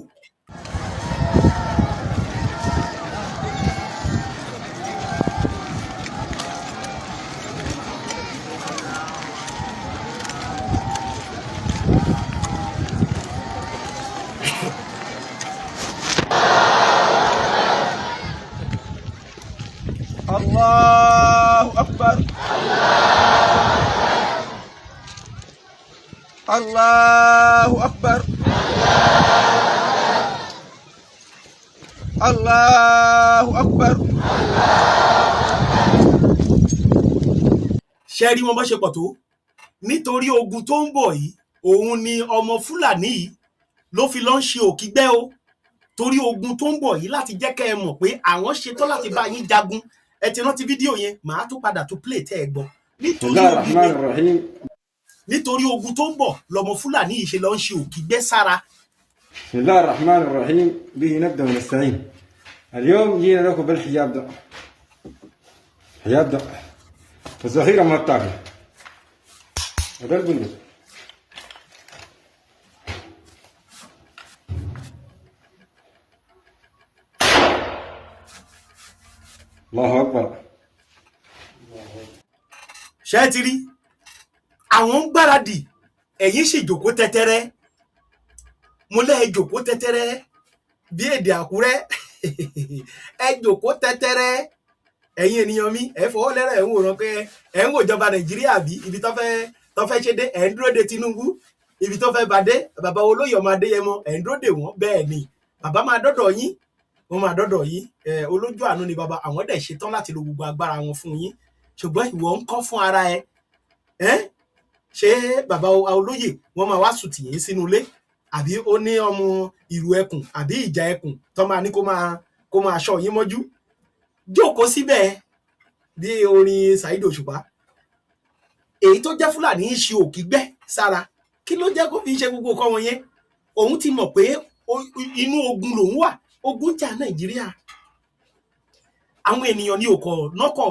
Allahu Akbar. Allahu Akbar. Allahu Akbar. Ṣé rí wọn bó ṣe pọ̀ tó? Nítorí ogun tó ń bọ̀ yìí, òun ni ọmọ Fúlàní yìí ló fi lọ ń ṣe òkígbẹ́ o. Torí ogun tó ń bọ̀ yìí láti jẹ́ kẹ́ ẹ mọ̀ pé àwọn ṣetán láti bá yín jagun. Ẹ ti rántí fídíò yẹn, màá tún padà tún play tẹ́ ẹ gbọ́. Nítorí ogun tó ń bọ̀ lọmọ Fúlàní yìí ṣe lọ ń ṣe òkígbẹ́ sára. بسم الله الرحمن الرحيم به نبدأ ونستعين. اليوم جينا لكم بالحجاب ده. حجاب ده الذخيرة ما بتاكل. هذا البندق. الله أكبر. Ṣé ti rí? Àwọn ń gbáradì, ẹ̀yin sì jókòó tẹ́tẹ́rẹ́. Mo lẹ́ jókòó tẹ́tẹ́rẹ́ bí èdè Àkúrẹ́. Ẹ jókòó tẹ́tẹ́rẹ́. Ẹ̀yin ènìyàn mi, ẹ fọwọ́ lẹ́rẹ̀ ẹ̀ ń wòran pé ẹ̀ ń wò ìjọba Nàìjíríà bí ibi tó fẹ́ ṣe dé, ẹ̀ ń dúró de Tinubu, ibi tó fẹ́ bá dé, bàbá Olóyè Ọmọ Adéyẹmọ, ẹ̀ ń dúró de wọ́n. Bẹ́ẹ̀ ni bàbá máa dọ́dọ̀ yín, wọ́n máa dọ́dọ̀ yín. Olójú àánú ni bàbá, àwọn dẹ̀ ṣetán láti lo gbogbo agbára wọn fún yín. Ṣùgbọ́n ìwọ ń kọ́ fún ara ẹ. Ṣé bàbá Olóyè wọ́n máa wá sùn tì yín sínú ilé, àbí ó ní ọmọ ìrù ẹkùn àbí ìjà ẹkùn tó máa ní kó máa ṣọ́ yín mọ́jú? Jókòó síbẹ̀ bí orin Saheed Òṣùpá. Èyí tó jẹ́ Fúlàní ń ṣe òkígbẹ́ sára, kí ló jẹ́ kó fi ṣe gbogbo nǹkan wọn yẹn? Òun ti mọ̀ pé inú ogun lòun wà, ogun jà Nàìjíríà. Àwọn ènìyàn ní òkò nọ́kọ̀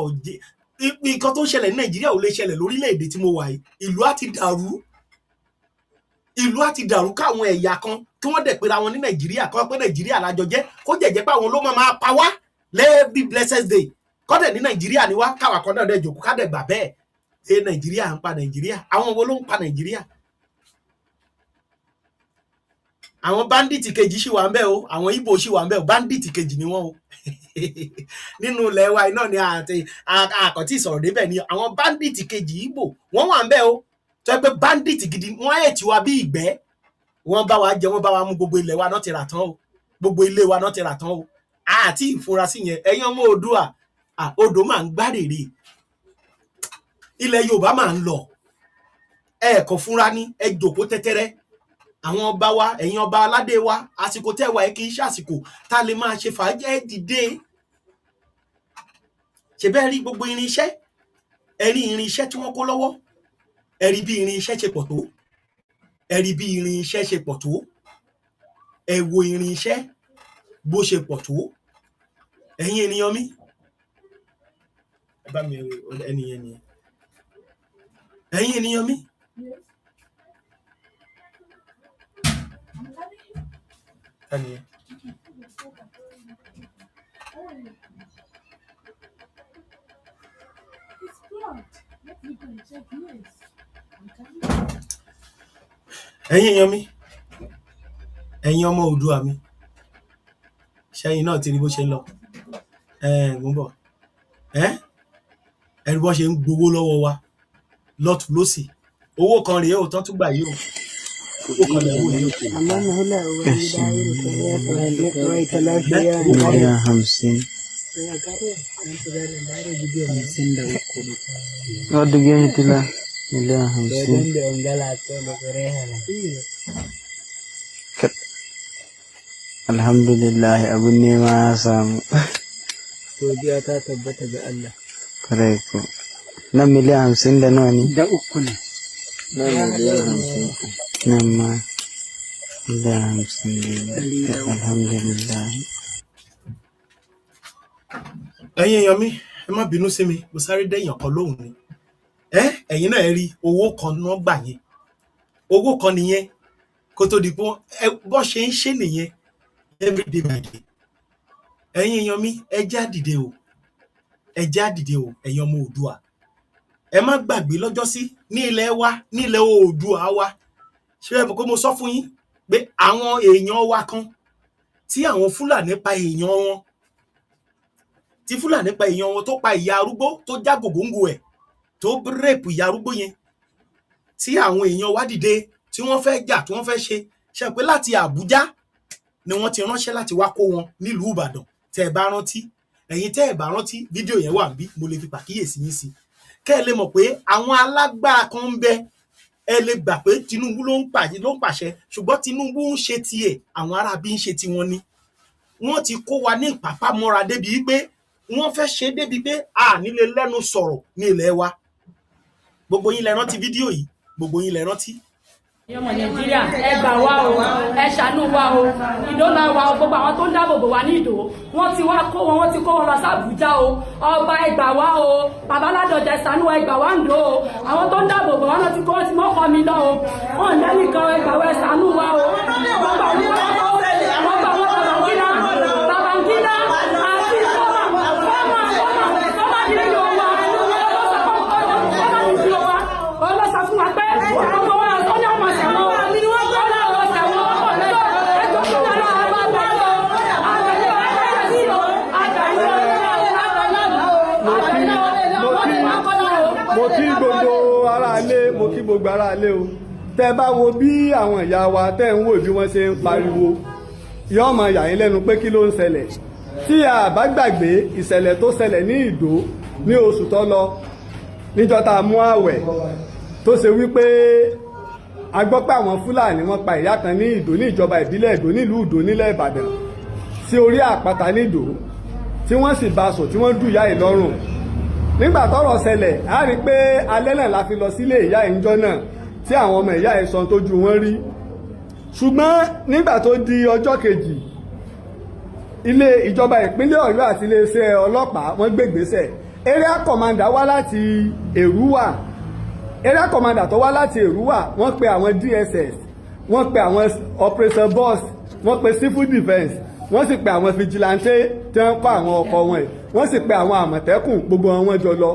nǹkan tó ń ṣẹlẹ̀ ní Nàìjíríà ò lè ṣẹlẹ̀ lórílẹ̀‐èdè tí mo wà yìí. Ìlú á ti dàrú káwọn ẹ̀yà kan kí wọ́n dẹ̀ pera wọn ní Nàìjíríà, kọ́ pé Nàìjíríà lájọ jẹ́, kó jẹ̀jẹ́ pé àwọn ló máa pa wá every blessed day. Kọ́ dẹ̀ ní Nàìjíríà ni wá, káwa kan náà dẹ̀ jòkó ká dẹ̀ gbà bẹ́ẹ̀. Ṣé Nàìjíríà ń pa Nàìjíríà? Àwọn wo ló ń pa Nàìjíríà? Àwọn bandit kejì ṣì wà ń bẹ̀ o, àwọn Ìgbò ṣì wà ń bẹ̀ o, bandit kejì ni wọ́n o. Nínú ilẹ̀ wa iná ni àkọ́tí ìsọ̀rọ̀ débẹ̀ ni àwọn bandit kejì Ìgbò wọ́n wà ń bẹ̀ o. Tó yẹ pé bandit gidi, wọ́n ètì wa bí ìgbẹ́. Wọ́n bá wa jẹ, wọ́n bá wa mú, gbogbo ilẹ̀ wa náà ti rà tán o. Gbogbo ilé wa náà ti rà tán o. Àti ìfurasí yẹn, ẹ̀yin ọmọ Oòduà, odò máa ń gbárèrè. Ilẹ̀ Yorùbá máa ń lọ. Ẹ̀ẹ̀kan fúnra ní, ẹ jókòó tẹ́tẹ́rẹ́. Àwọn ọba wa, ẹ̀yin ọba aládé wa, àsìkò tẹ́wà ẹ kì í ṣàsìkò tá a lè máa ṣe fàájì. Ẹ dìde. Ṣé bẹ́ẹ̀ rí gbogbo irinṣẹ́? Ẹ rí irinṣẹ́ tí wọ́n kó lọ́wọ́. Ẹ rí bí irinṣẹ́ ṣe pọ̀ tó. Ẹ rí bí irinṣẹ́ ṣe pọ̀ tó. Ẹ wo irinṣẹ́ bó ṣe pọ̀ tó. Ẹ̀yin ènìyàn mi, ẹ bá mi ẹni yẹn nìyẹn. Ẹ̀yin ènìyàn mi. Ẹni yẹn. Ẹ̀yin èèyàn mi, ẹ̀yin ọmọ Oòduà mi, ṣẹ́yìn náà ti rí bó ṣe ń lọ. Mo ń bọ̀. Ẹ̀rí bó ṣe ń gbowó lọ́wọ́ wa lọ́tùn lósì. Owó kan rèé ò tán tún gbà yìí o. Owó kan lẹ̀ wò yìí o. Miliyan 50. Wadda gani tila miliyan 50. Alhamdulillah abun nema ya samu. Godiya ta tabbata ga Allah. Kare ku. Nan miliyan 50 da nawa ne? Da uku ne. Nan miliyan 50. Nan ma miliyan 50. Alhamdulillah. Ẹ̀yin èèyàn mi, ẹ má bínú sí mi, mo sáré dẹ́yìn kan lóhùn ni. Ẹ̀yin náà rí owó kan náà gbà yẹn. Owó kan nìyẹn kó tó di pé bó ṣe ń ṣe nìyẹn everyday by day. Ẹ̀yin èèyàn mi, ẹ jẹ́ á dìde o. Ẹ jẹ́ á dìde o, ẹ̀yin ọmọ Oòduà. Ẹ má gbàgbé lọ́jọ́sí ní ilẹ̀ wa, ní ilẹ̀ Oòduà wa. Ṣé ẹ mọ̀ pé mo sọ fún yín pé àwọn èèyàn wa kan tí àwọn Fúlàní pa èèyàn wọn, tí Fúlàní pa èèyàn wọn tó pa ìyá arúgbó tó já gògóńgò ẹ̀ tó rèpù ìyá arúgbó yẹn, tí àwọn èèyàn wá dìde tí wọ́n fẹ́ jà tí wọ́n fẹ́ ṣe pé láti Àbújá ni wọ́n ti ránṣẹ́ láti wá kó wọn nílùú Ìbàdàn. Tẹ́ ẹ bá rántí, ẹ̀yin tẹ́ ẹ bá rántí, fídíò yẹn wà níbí, mo lè fi pàkíyèsí yín sí. Kẹ́ ẹ lè mọ̀ pé àwọn alágbára kan ń bẹ, ẹ lè gbà pé Tinubu ló ń pàṣẹ, ṣùgbọ́n Tinubu ń ṣe tiẹ̀, àwọn aráabí ń ṣe tiwọn ni. Wọ́n ti kó wa ní ìpápámọ́ra débi pé wọ́n fẹ́ ṣe débi pé a nílé lẹ́nu sọ̀rọ̀ ní ilẹ̀ wa. Gbogbo yín lẹ rántí fídíò yìí, gbogbo yín lẹ rántí. Ọmọ Nàìjíríà, ẹ gbà wá o, ẹ ṣàánú wa o, Ìdó náà wa o, gbogbo àwọn tó ń dáàbò bò wá ní Ìdó, wọ́n ti kó wọn lọ sí Àbújá o, ọba ẹ gbà wá o, bàbá Ládọjà ẹ ṣàánú wa, ẹ gbà wá Ìdó o, àwọn tó ń dáàbò bò wá náà ti kó wọn ti mọ́kọ́ mi lọ o, wọn ò lẹ́nìkan ẹ gbà wá ẹ ṣàánú wa o, wọ́n gbà wọ́n Babangida àti fọ́mà nílò wa, ọlọ́sà fún wa pé ọmọ wa tó ní ọmọ ṣẹ̀wọ̀n. Mo kí gbogbo ará ilé o. Tẹ́ bá wo bí àwọn ìyá wa tẹ́ ń wò bí wọ́n ṣe ń pariwo, yóò máa yà yín lẹ́nu pé kí ló ń ṣẹlẹ̀. Tí a bá gbàgbé ìṣẹ̀lẹ̀ tó ṣẹlẹ̀ ní Ìdó ní oṣù tó lọ, níjọ́ tá a mú àwẹ̀, tó ṣe wípé a gbọ́ pé àwọn Fúlàní wọ́n pa ìyá kan ní Ìdó ní ìjọba ìbílẹ̀ Ìdó nílùú Ìdó nílẹ̀ Ìbàdàn sí orí àpáta ní Ìdó, tí wọ́n sì bá sùn tí wọ́n dù ìyá yìí lọ́rùn. Nígbà tọ́rọ̀ ṣẹlẹ̀, a rí pé alẹ́ náà la fi lọ sílé ìyá yìí níjọ́ náà tí àwọn ọmọ ìyá yìí sọ tójú wọn rí. Ṣùgbọ́n nígbà tó di ọjọ́ kejì, ilé ìjọba ìpínlẹ̀ Ọ̀yọ́ àti iléeṣẹ́ ọlọ́pàá wọ́n gbégbésẹ̀. Area commander wá láti Èrúwà, area commander tó wá láti Èrúwà, wọ́n pe àwọn DSS, wọ́n pe àwọn operation boss, wọ́n pe civil defence, wọ́n sì pe àwọn vigilante tí wọ́n kọ́ àwọn ọkọ̀ wọn ẹ̀, wọ́n sì pe àwọn àmọ̀tẹ́kùn, gbogbo wọn jọ lọ.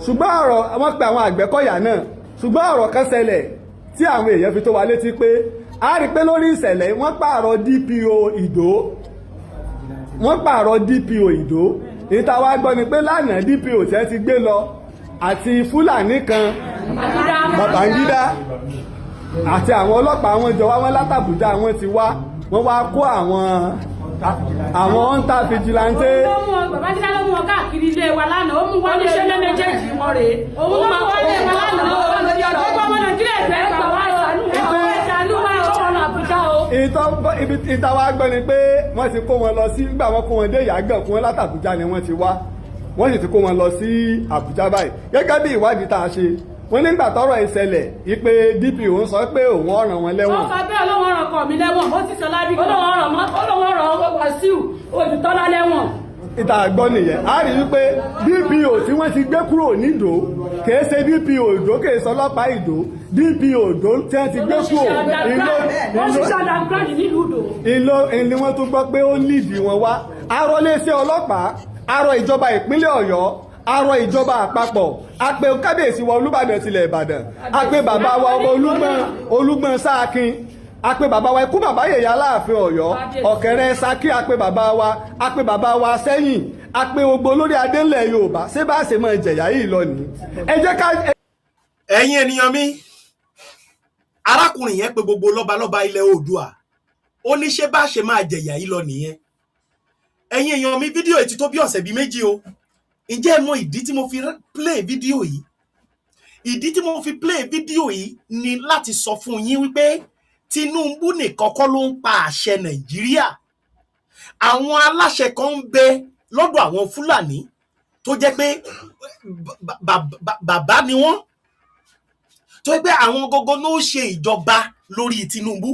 Ṣùgbọ́n wọ́n pe àwọn àgbẹ̀kọ̀yà náà, ṣùgbọ́n ọ̀rọ̀ kan ṣẹlẹ̀ tí àwọn èèyàn fi tó wa létí pé a rí pé lórí ìṣẹ̀lẹ̀ wọ́n pààrọ̀ DPO Ìdó, wọ́n pààrọ̀ DPO Ìdó. Ìta wa gbọ́ ni pé lánàá DPO tẹ́ ti gbé lọ àti Fúlàní kan Babangida àti àwọn ọlọ́pàá wọn jọ wá, wọn látàbújá wọn ti wá, wọ́n wá kó àwọn hunter vigilante. Babangida ló mú wọn káàkiri ilé wa lánàá, ó mú wọn ní ṣẹlẹ̀ méjèèjì wọn rèé, òun máa wọ́n lé wọn lánàá, gbogbo ọmọ Nàìjíríà ẹ̀fẹ́ gbà wá ìṣàánú wa ọ̀rọ̀ Àbújá o. Ìta wa gbọ́ ni pé wọ́n ti kó wọn lọ sí, nígbà wọn kó wọn dé Ìyágàn, kó wọn látàbújá ni wọ́n ti wá, wọ́n sì ti kó wọn lọ sí Àbújá báyìí. Gẹ́gẹ́ bí ìwádìí tá a ṣe, wọ́n nígbà tọ́rọ̀ ìṣẹ̀lẹ̀ ìpè DPO ń sọ pé òun ọ̀ràn wọn lẹ́wọ̀n. Wọ́n sọ pé olóhùn ọ̀ràn kọ̀ mí lẹ́wọ̀n, ó ti sọ lábí olóhùn ọ̀ràn Wàsíù Oyètọ́lá lẹ́wọ̀n. ìta àgbọ́ nìyẹn a rí wípé DPO tí wọ́n ti gbé kúrò nídò kìí ṣe DPO Ìdó kìí ṣe ọlọ́pàá Ìdó DPO Ìdó tí wọ́n ti gbé kúrò ìlú wọn tún gbọ́ pé ó lídìí wọn wá arọ iléeṣẹ́ ọlọ́pàá arọ ìjọba ìpínlẹ̀ Ọ̀yọ́ arọ ìjọba àpapọ̀ àpè kábíyèsí wa Olúbàdàn tilẹ̀ Ìbàdàn àpè bàbá wa ọmọ Olúgbọ́n Sáàkín àpè bàbá wa ikú bàbá Yèyé Aláàfin Ọ̀yọ́ Ọ̀kẹ́rẹ́ Ṣakí àpè bàbá wa Sẹ́yìn àpè gbogbo olórí adé ńlẹ̀ Yorùbá ṣé bá ṣe máa jẹ̀yà yìí lọ nìyí. ẹ jẹ́ ká. ẹ̀yin ènìyàn mi arákùnrin yẹn pé gbogbo lọ́balọ́ba ilẹ̀ Oòduà ó ní ṣé bá ṣe máa jẹ̀yà yìí lọ nìyẹn. ẹ̀yin èèyàn mi fídíò ètí tó bí ọ̀sẹ̀ bíi méjì o ǹjẹ́ ẹ mọ ìdí tí mo fi play fídíò yìí? ìdí tí mo fi play fídíò yìí ni láti sọ fún yín wípé Tinubu nìkan kọ́ ló ń pa àṣẹ Nàìjíríà. Àwọn aláṣẹ kan ń bẹ lọ́dọ̀ àwọn Fúlàní tó jẹ́ pé bàbá ni wọ́n, tó jẹ́ pé àwọn gógó ló ṣe ìjọba lórí Tinubu.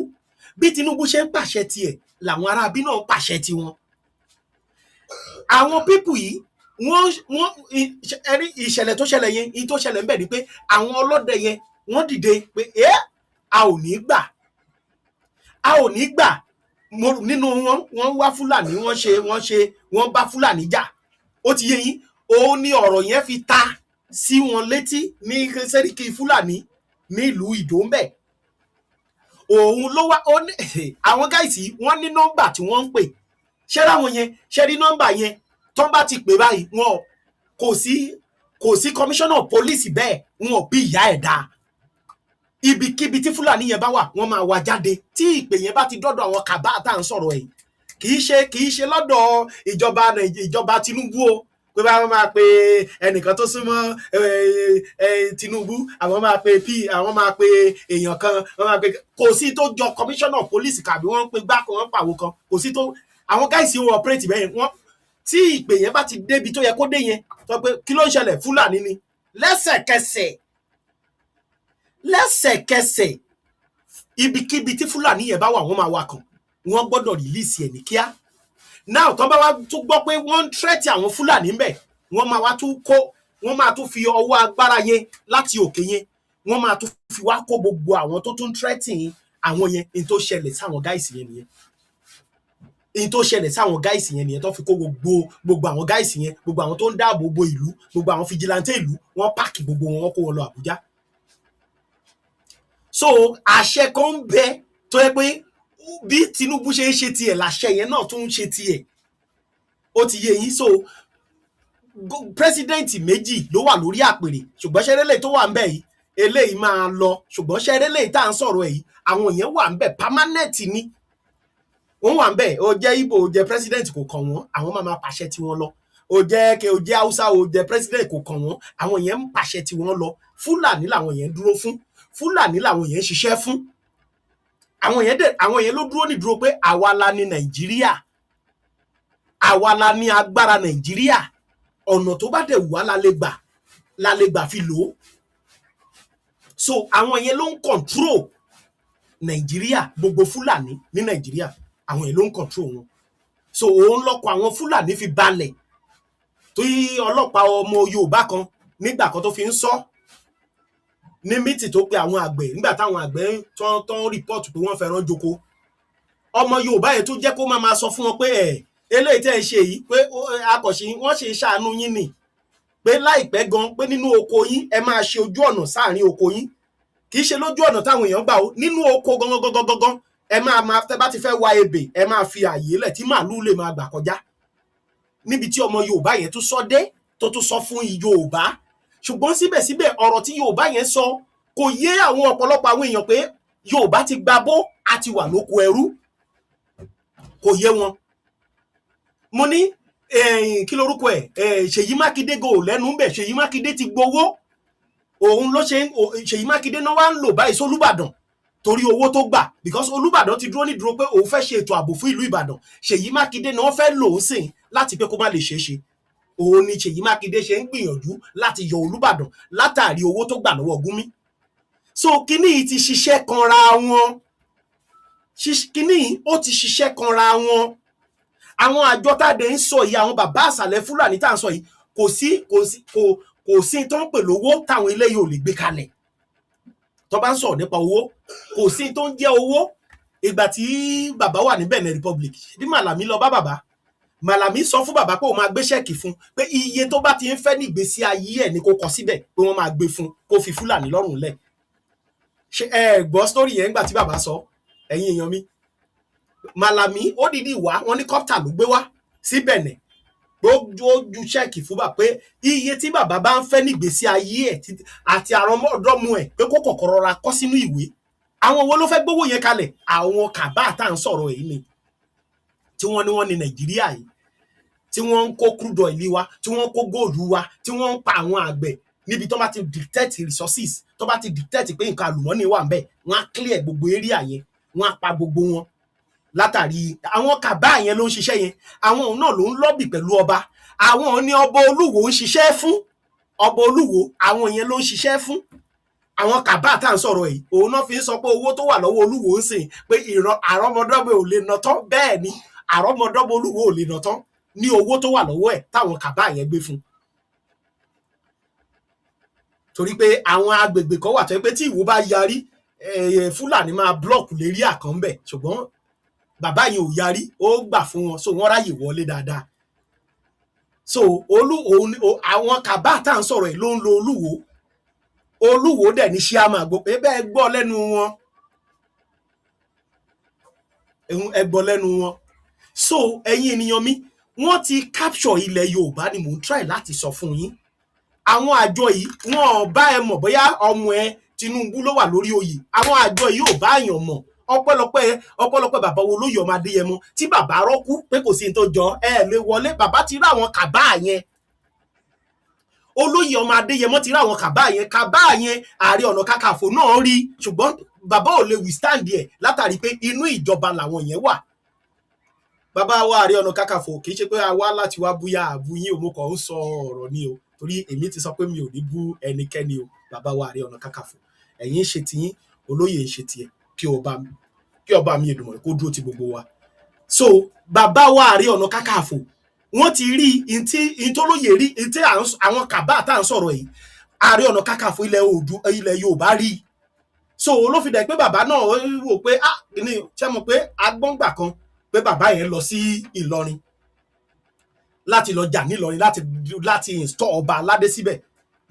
Bí Tinubu ṣe ń pàṣẹ tiẹ̀ làwọn aráabí náà ń pàṣẹ tiwọn. Àwọn pípù yìí wọ́n ìṣẹ̀lẹ̀ tó ṣẹlẹ̀ yẹn, in tó ṣẹlẹ̀ ń bẹ ni pé àwọn ọlọ́dẹ yẹn wọ́n dìde pé a ò ní gbà, a ò ní gbà. Nínú wọ́n wá Fúlàní, wọ́n bá Fúlàní jà. Ó ti yé yín, òun ni ọ̀rọ̀ yẹn fi ta sí wọn létí ní sẹ́ríkì Fúlàní ní ìlú Ìdó ńbẹ̀. Òun ló wá àwọn gáìsì wọ́n ní nọ́mbà tí wọ́n ń pè. Ṣé ráwọn yẹn, ṣe rí nọ́mbà yẹn tó bá ti pè báyìí wọn kò sí commissioner police bẹ́ẹ̀ wọn ò bí ìyá ẹ̀ dáa. Ibikíbi tí Fúlàní yẹn bá wà wọ́n máa wá jáde tí ìpè yẹn bá ti dọ́dọ̀ àwọn kàbá tá à ń sọ̀rọ̀ ẹ̀. kì í ṣe lọ́dọ̀ ìjọba Tinubu o pé bá wọn máa pe ẹnìkan tó súnmọ́ Tinubu, àwọn máa pe àwọn máa pe èèyàn kan, wọ́n máa pe kò sí tó jọ commissioner police kàbí wọ́n ń pe gbá kan wọ́n pàwọ́ kan, kò sí tó àwọn gáìsì wọn operate bẹ́ẹ̀ wọ́n tí ìpè yẹn bá ti débi tó yẹ kó dé yẹn sọ pé kí ló ń ṣẹlẹ̀ Fúlàní ni lẹ́sẹ̀kẹsẹ̀ ibikíbi tí Fúlàní yẹn bá wà wọ́n máa wà kàn, wọ́n gbọ́dọ̀ release ẹ̀ ní kíá. Now tó bá wá tún gbọ́ pé wọ́n ń threat àwọn Fúlàní ńbẹ̀, wọ́n máa tún fi ọwọ́ agbára yẹn láti òkè yẹn wọ́n máa tún fi wá kó gbogbo àwọn tó tún threatening àwọn yẹn. In tó ṣẹlẹ̀ sáwọn gáìsì yẹn nìyẹn, in tó ṣẹlẹ̀ sáwọn gáìsì yẹn nìyẹn tó fi kó gbogbo àwọn gáìsì yẹn, gbogbo àwọn tó ń dáàbò bo ìlú, gbogbo àwọn fìjìláńtẹ́ ìlú, wọ́n páàkì gbogbo wọn kó wọn lọ Àbújá. So àṣẹ kan ń bẹ tó yẹ pé bí Tinubu ṣe ń ṣe tiẹ̀ làṣẹ yẹn náà tún ń ṣe tiẹ̀. Ó ti yé yín. So pírẹsidẹ́ǹtì méjì ló wà lórí àpèrè, ṣùgbọ́n ṣẹrẹ́lẹ̀ tó wà ń bẹ̀ yìí eléyìí máa lọ, ṣùgbọ́n ṣẹrẹ́lẹ̀ tá à ń sọ̀rọ̀ ẹ̀ yìí àwọn yẹn wà ń bẹ̀ permanent ni wọ́n wà ń bẹ̀. Ó jẹ́ Ìgbò ó jẹ́ pírẹsidẹ́ǹtì kò kàn wọ́n, àwọn máa pàṣẹ tiwọn lọ. Ó jẹ́ Haúsá ó jẹ́ pírẹsidẹ́ǹtì kò kàn wọ́n, àwọn yẹn ń pàṣẹ tiwọn lọ. Fúlàní làwọn yẹn dúró fún, Fúlàní làwọn yẹn ń ṣiṣẹ́ fún. Àwọn yẹn ló dúró nídúró pé àwa la ní Nàìjíríà, àwa la ní agbára Nàìjíríà, ọ̀nà tó bá dẹ̀ wù wá la lè gbà fi lò ó. So àwọn yẹn ló ń control Nàìjíríà, gbogbo Fúlàní ní Nàìjíríà àwọn yẹn ló ń control wọn. So òun lọ́kọ̀ àwọn Fúlàní fi balẹ̀ tó yí ọlọ́pàá ọmọ Yorùbá kan nígbà kan tó fi ń sọ ní mítì tó pe àwọn àgbẹ̀ nígbà táwọn àgbẹ̀ tó ń rìpọ́ọ̀tù pé wọ́n fẹ́ràn joko. Ọmọ Yorùbá yẹn tó jẹ́ kó máa sọ fún wọn pé eléyìí tẹ́ ẹ ṣe yìí pé akọ̀ṣe wọ́n ṣe ṣàánú yín ni, pé láìpẹ́ gan pé nínú oko yín ẹ máa ṣe ojú ọ̀nà sáàrin oko yín, kì í ṣe lójú ọ̀nà táwọn èèyàn gbà ó, nínú oko gangan ẹ máa tẹ́ bá ti fẹ́ wa ebè ẹ máa fi àyè lẹ̀ tí màálù lè máa gbà kọjá. Níbi tí ọmọ Yorùbá yẹn tún sọ dé tó tún sọ fún Yorùbá, ṣùgbọ́n síbẹ̀síbẹ̀ ọ̀rọ̀ tí Yorùbá yẹn sọ kò yé àwọn ọ̀pọ̀lọpọ̀ àwọn èèyàn pé Yorùbá ti gbabó àti wà lóko ẹrú, kò yé wọn. Mo ní kí lorúkọ ẹ̀ Ṣèyí Mákindé gò lẹ́nu ń bẹ̀, Ṣèyí Mákindé ti gbowó, òun ló ṣe Ṣèyí Mákindé náà wá ń lò báyìí sólúbàdàn torí owó tó gbà, because Olúbàdàn ti dúró nídúró pé òun fẹ́ ṣe ètò ààbò fún ìlú Ìbàdàn. Ṣèyí Mákindé náà fẹ́ lò ó sìn láti pé kó má lè ṣeé ṣe. Òun ni Ṣèyí Mákindé ṣe ń gbìyànjú láti yọ Olúbàdàn látàrí owó tó gbà lọ́wọ́ Gúnmi. So kíní yìí ti ṣiṣẹ́ kanra wọn, kíní yìí ó ti ṣiṣẹ́ kanra wọn. àwọn àjọ táde ń sọ yìí, àwọn bàbá àsàlẹ̀ Fúlàní tá à ń sọ yìí, kò sí tó ń pè lówó táwọn eléyìí ò lè gbé kalẹ̀. Tó bá ń sọ̀rọ̀ nípa owó, kò sí tó ń jẹ́ owó. Ìgbà tí bàbá wà ní Benin Republic, bí Màlàmí lọ bá bàbá, Màlàmí sọ fún bàbá pé òun máa gbé ṣẹ́ẹ̀kì fún, pé iye tó bá ti ń fẹ́ ní ìgbésí ayé ẹ̀ ni kó kọ síbẹ̀ pé wọ́n máa gbé fún, kó fi Fúlàní lọ́rùn lẹ̀. Ṣé ẹ gbọ́ sítórì yẹn nígbà tí bàbá sọ, ẹ̀yin èèyàn mi? Màlàmí ó dìdí wá, wọ́n ní kọ́pítà ló gbé wá sí Benin, ju ṣẹ́ẹ̀kì fún bàbá pé iye tí bàbá bá ń fẹ́ ní ìgbésí ayé ẹ̀ àti àrọ́mọdọ́mọ ẹ̀ pé kó kọ̀kọ́ rọra kọ sínú ìwé. Àwọn wo ló fẹ́ gbówó yẹn kalẹ̀? Àwọn kàbá tá à ń sọ̀rọ̀ èyí ni, tí wọ́n ní wọ́n ní Nàìjíríà yìí, tí wọ́n ń kó crude oil wa, tí wọ́n ń kó góòlù wa, tí wọ́n ń pa àwọn àgbẹ̀ níbi tó bá ti detect resources, tó bá ti detect pé nǹkan àlùmọ́nì wà ńbẹ̀, wọ́n á clear gbogbo area yẹn, wọ́n á pa gbogbo wọn. Látàrí àwọn kàbá yẹn ló ń ṣiṣẹ́ yẹn, àwọn òun náà ló ń lọ́bì pẹ̀lú ọba. Àwọn ní ọba Olúwo ń ṣiṣẹ́ fún, ọba Olúwo àwọn yẹn ló ń ṣiṣẹ́ fún. Àwọn kàbá tá à ń sọ̀rọ̀ yìí, òun náà fi ń sọ pé owó tó wà lọ́wọ́ Olúwo ń sìn pé ìran àrọ́mọdọ́mọ ò lè nà tán. Bẹ́ẹ̀ ni àrọ́mọdọ́mọ Olúwo ò lè nà tán ní owó tó wà lọ́wọ́ ẹ̀ táwọn kàbá yẹn gbé fún. Torí pé àwọn agbègbè kan wà tó yẹ pé tí Ìwó bá yarí, Fúlàní máa blọọkù lérí àkànbẹ̀, ṣùgbọ́n bàbá yẹn ò yarí, ó gbà fún wọn, so wọ́n ráyè wọlé dáadáa. So àwọn kàbá tá à ń sọ̀rọ̀ yìí ló ń lo Olúwo. Olúwo dẹ̀ ní ṣíàmà gbogbo bẹ́ẹ̀ gbọ́ lẹ́nu wọn, ẹ gbọ́ lẹ́nu wọn. So ẹ̀yin ènìyàn mi, wọ́n ti capture ilẹ̀ Yorùbá ni mò ń try láti sọ fún yín. Àwọn àjọ yìí wọ́n bá ẹ mọ̀ bóyá ọmọ ẹ Tinubu ló wà lórí oyè. Àwọn àjọ yìí ò bá èèyàn mọ̀. Ọpẹ́lọpẹ́ bàbá wo Olóyè Ọmọ Adéyẹmọ tí bàbá rọ́kú pé kò sí ní tó jọ ẹ lè wọlé. Bàbá ti rí àwọn kàbá yẹn. Olóyè Ọmọ Adéyẹmọ ti rí àwọn kàbá yẹn. Kàbá yẹn Ààrẹ Ọ̀nà Kakanfò náà rí, ṣùgbọ́n bàbá ò lè withstand ẹ̀ látàrí pé inú ìjọba làwọn yẹn wà. Bàbá wa Ààrẹ Ọ̀nà Kakanfò kì í ṣe pé a wá láti wá búyà àbúyín òmùkọ̀ ń sọ ọ̀rọ̀ ni o, torí èmi ti sọ pé mi ò ní bú ẹnikẹ́ni o. Bàbá wa Ààrẹ Ọ̀nà Kakanfò, ẹ̀yin ṣe tiyín, olóyè ṣe tiẹ̀, kí ọba mi Èdùmàrè kó dúró ti gbogbo wa. So bàbá wa Ààrẹ Ọ̀nà Kakanfò wọ́n ti rí ìtólóyè rí ìtí àwọn kàbá tá à ń sọ̀rọ̀ yìí, Ààrẹ Ọ̀nà Kakanfò ilẹ̀ Yorùbá rí. So ló fi dẹ̀ pé bàbá náà rò pé ní ṣe mọ̀ pé agbọ́ngbà kan pé bàbá yẹn lọ sí Ìlọrin láti lọ jà nílọrin láti install ọba aládé síbẹ̀.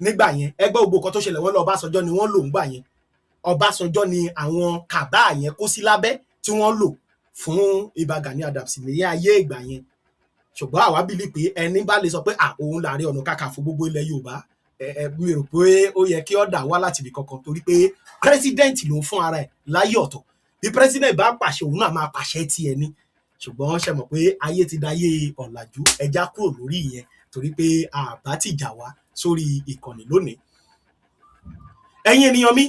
Nígbà yẹn ẹgbẹ́ gbogbo kan tó ṣẹlẹ̀ wọ́n lọ Ọbásanjọ́ ni wọ́n lò ń gbà yẹn. Ọbásanjọ́ ni àwọn kàbá yẹn kó sí lábẹ́ tí wọ́n lò fún Ìbà Gani Adams ní ayé ìgbà yẹn. Ṣùgbọ́n àwa bìlí pé ẹni bá lè sọ pé òun l'Ààrẹ Ọ̀nà Kakanfò gbogbo ilẹ̀ Yorùbá, mi rò pé ó yẹ kí ọ̀dà wá láti ibì kankan, torí pé president ló ń fún ara ẹ̀ láyé ọ̀tọ̀. Bí president bá pàṣẹ, òun náà máa pàṣẹ tiẹ̀ ni. Ṣùgbọ́n ṣe mọ̀ pé ayé ti dáyé ọ̀làjú, ẹja kúrò lórí ìyẹn torí pé àbá ti jà wá sórí ìkànnì lónìí. Ẹ̀yin ènìyàn mi,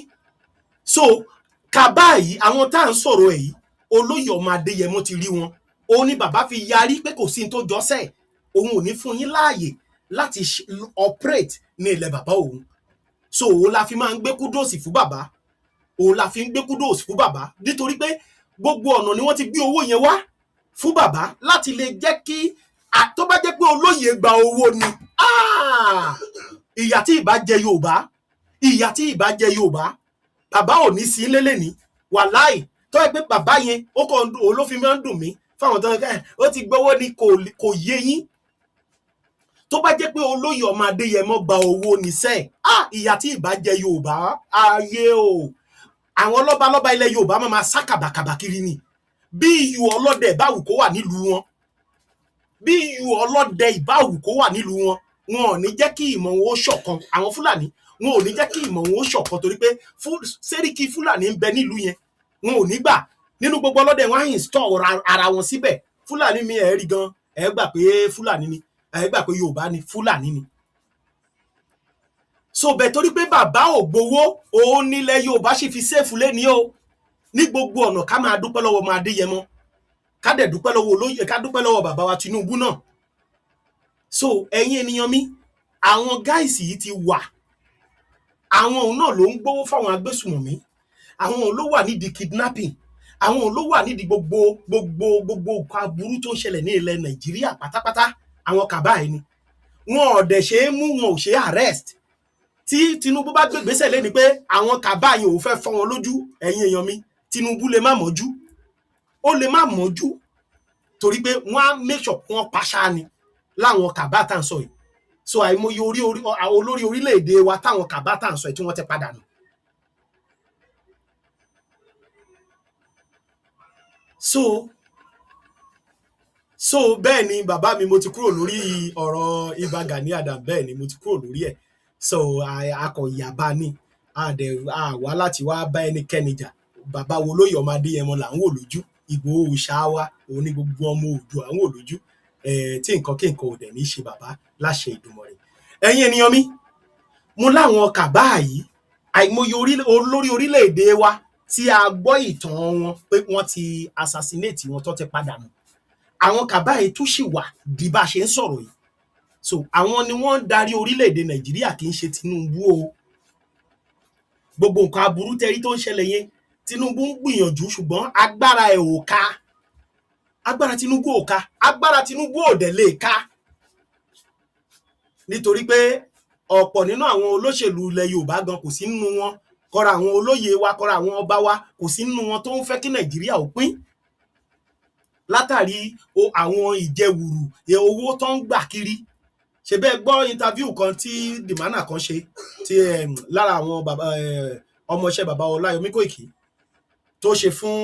so kàbá yìí àwọn tá à ń sọ̀rọ̀ ẹ̀ yìí, Olóyè Ọmọ Adéyẹmọ ti rí wọn. Òun ni bàbá fi yarí pé kò sí ní tó jọ́sẹ̀, òun ò ní fún yín láàyè láti operate ní ilẹ̀ bàbá òun. So òun la fi máa ń gbé kúdòsì fún bàbá, òun la fi ń gbé kúdòsì fún bàbá, nítorí pé gbogbo ọ̀nà ni wọ́n ti gbé owó yẹn wá fún bàbá láti lè jẹ́ kí tó bá jẹ́ pé olóyè gba owó ni, ìyà tí ìbá jẹ Yorùbá, bàbá ò ní sí lélẹ̀ ní wàláì. Tó yẹ pé bàbá yẹn ó kàn ló fi máa ń dùn mí fáwọn tó ń ó ti gbowó ni kò yé yín. Tó bá jẹ́ pé Olóyè Ọmọ Adéyẹmọ gba owó ní sẹ́ẹ̀, ìyà tí ìbá jẹ Yorùbá ayé o. Àwọn lọ́balọ́ba ilẹ̀ Yorùbá máa sá kàbàkàbà kiri ni. Bí iyù ọlọ́dẹ ìbáwù kó wà nílùú wọn, bí iyù ọlọ́dẹ ìbáwù kó wà nílùú wọn, wọn ò ní jẹ́ kí ìmọ̀ wọn ó ṣọ̀kan. Àwọn Fúlàní wọn ò ní jẹ́ kí ìmọ̀ wọn ó ṣọ̀kan, torí pé Sẹ́ríkì Fúlàní ń bẹ nílùú yẹn, wọn ò ní gbà. Nínú gbogbo ọlọ́dẹ wọn á install ara wọn síbẹ̀. Fúlàní mi ẹ̀ rí gan, ẹ gbà pé Fúlàní ni, ẹ gbà pé Yorùbá ni, Fúlàní ni. So bẹ̀ torí pé bàbá ò gbowó, òun nílẹ̀ Yorùbá sì fi sẹ́ẹ̀fù lẹ́ni o. Ní gbogbo ọ̀nà ká máa dúpẹ́ lọ́wọ́ Ọmọ Adéyẹmọ, ká dẹ̀ dúpẹ́ lọ́wọ́ olóyè, ká dúpẹ́ lọ́wọ́ bàbá wa Tinubu náà. So ẹ̀yin ènìyàn mi, àwọn gáìsì yìí ti wà, àwọn òun náà ló ń gbówó fáwọn agbésùmọ̀mí, àwọn òun ló wà nídìí kidnapping, àwọn ló wà nídìí gbogbo nǹkan aburú tó ń ṣẹlẹ̀ ní ilẹ̀ Nàìjíríà pátápátá, àwọn kàbá yìí ni wọn ò dẹ̀ ṣe é mú, wọn ò ṣe arrest. Tí Tinubu bá gbégbésẹ̀ lé ni pé àwọn kàbá yìí ò fẹ́ fọ́ wọn lójú, ẹ̀yin èèyàn mi, Tinubu lè má mọ̀jú, ó lè má mọ̀jú torí pé wọ́n á make sure wọ́n paṣá ni láwọn kàbá tá à ń sọ yìí. So àìmọye olórí orílẹ̀-èdè wa táwọn kàbá tá à ń sọ yìí tí wọ́n ti padà nù. So bẹ́ẹ̀ ni bàbá mi, mo ti kúrò lórí ọ̀rọ̀ Ìbà Gani Adams, bẹ́ẹ̀ ni mo ti kúrò lórí ẹ̀. So akọ̀yàbá ni àwa láti wá bá ẹnikẹ́ni jà. Bàbá wo lóyè ọmọ Adéyẹmọ là ń wò lójú, Ìgbòho òòṣà wa òun ní gbogbo ọmọ Oòduà à ń wò lójú. Tí nǹkan kí nǹkan ò dẹ̀ ní ṣe bàbá láṣẹ Ìdùmarè. Ẹ̀yin ènìyàn mi, mo láwọn kàbá yìí, àìmọye olórí orílẹ̀-èdè wa tí a gbọ́ ìtàn wọn pé wọ́n ti assassinate wọn tó ti padà nù. Àwọn kàbá yìí tún ṣì wà di bá a ṣe ń sọ̀rọ̀ yìí. So àwọn ni wọ́n ń darí orílẹ̀-èdè Nàìjíríà, kì í ṣe Tinubu o. Gbogbo nǹkan aburú tẹ́rí tó ń ṣẹlẹ̀ yẹn, Tinubu ń gbìyànjú ṣùgbọ́n agbára ẹ̀ ò ká. Agbára Tinubu ò ká, agbára Tinubu ò dẹ̀ lè ká. Nítorí pé ọ̀pọ̀ nínú àwọn olóṣèlú ilẹ̀ Yorùbá gan kò sí nínú wọn, kọ́ra àwọn olóyè wa, kọ́ra àwọn ọba wa, kò sí nínú wọn tó ń fẹ́ kí Nàìjíríà ò pín. Látàrí àwọn ìjẹwùrù owó tó ń gbà kiri. Ṣé bẹ́ẹ̀ gbọ́ interview kan tí Dìmánà kan ṣe, tí lára àwọn ọmọọṣẹ́ bàbá Ọláyọmí Kóìkì tó ṣe fún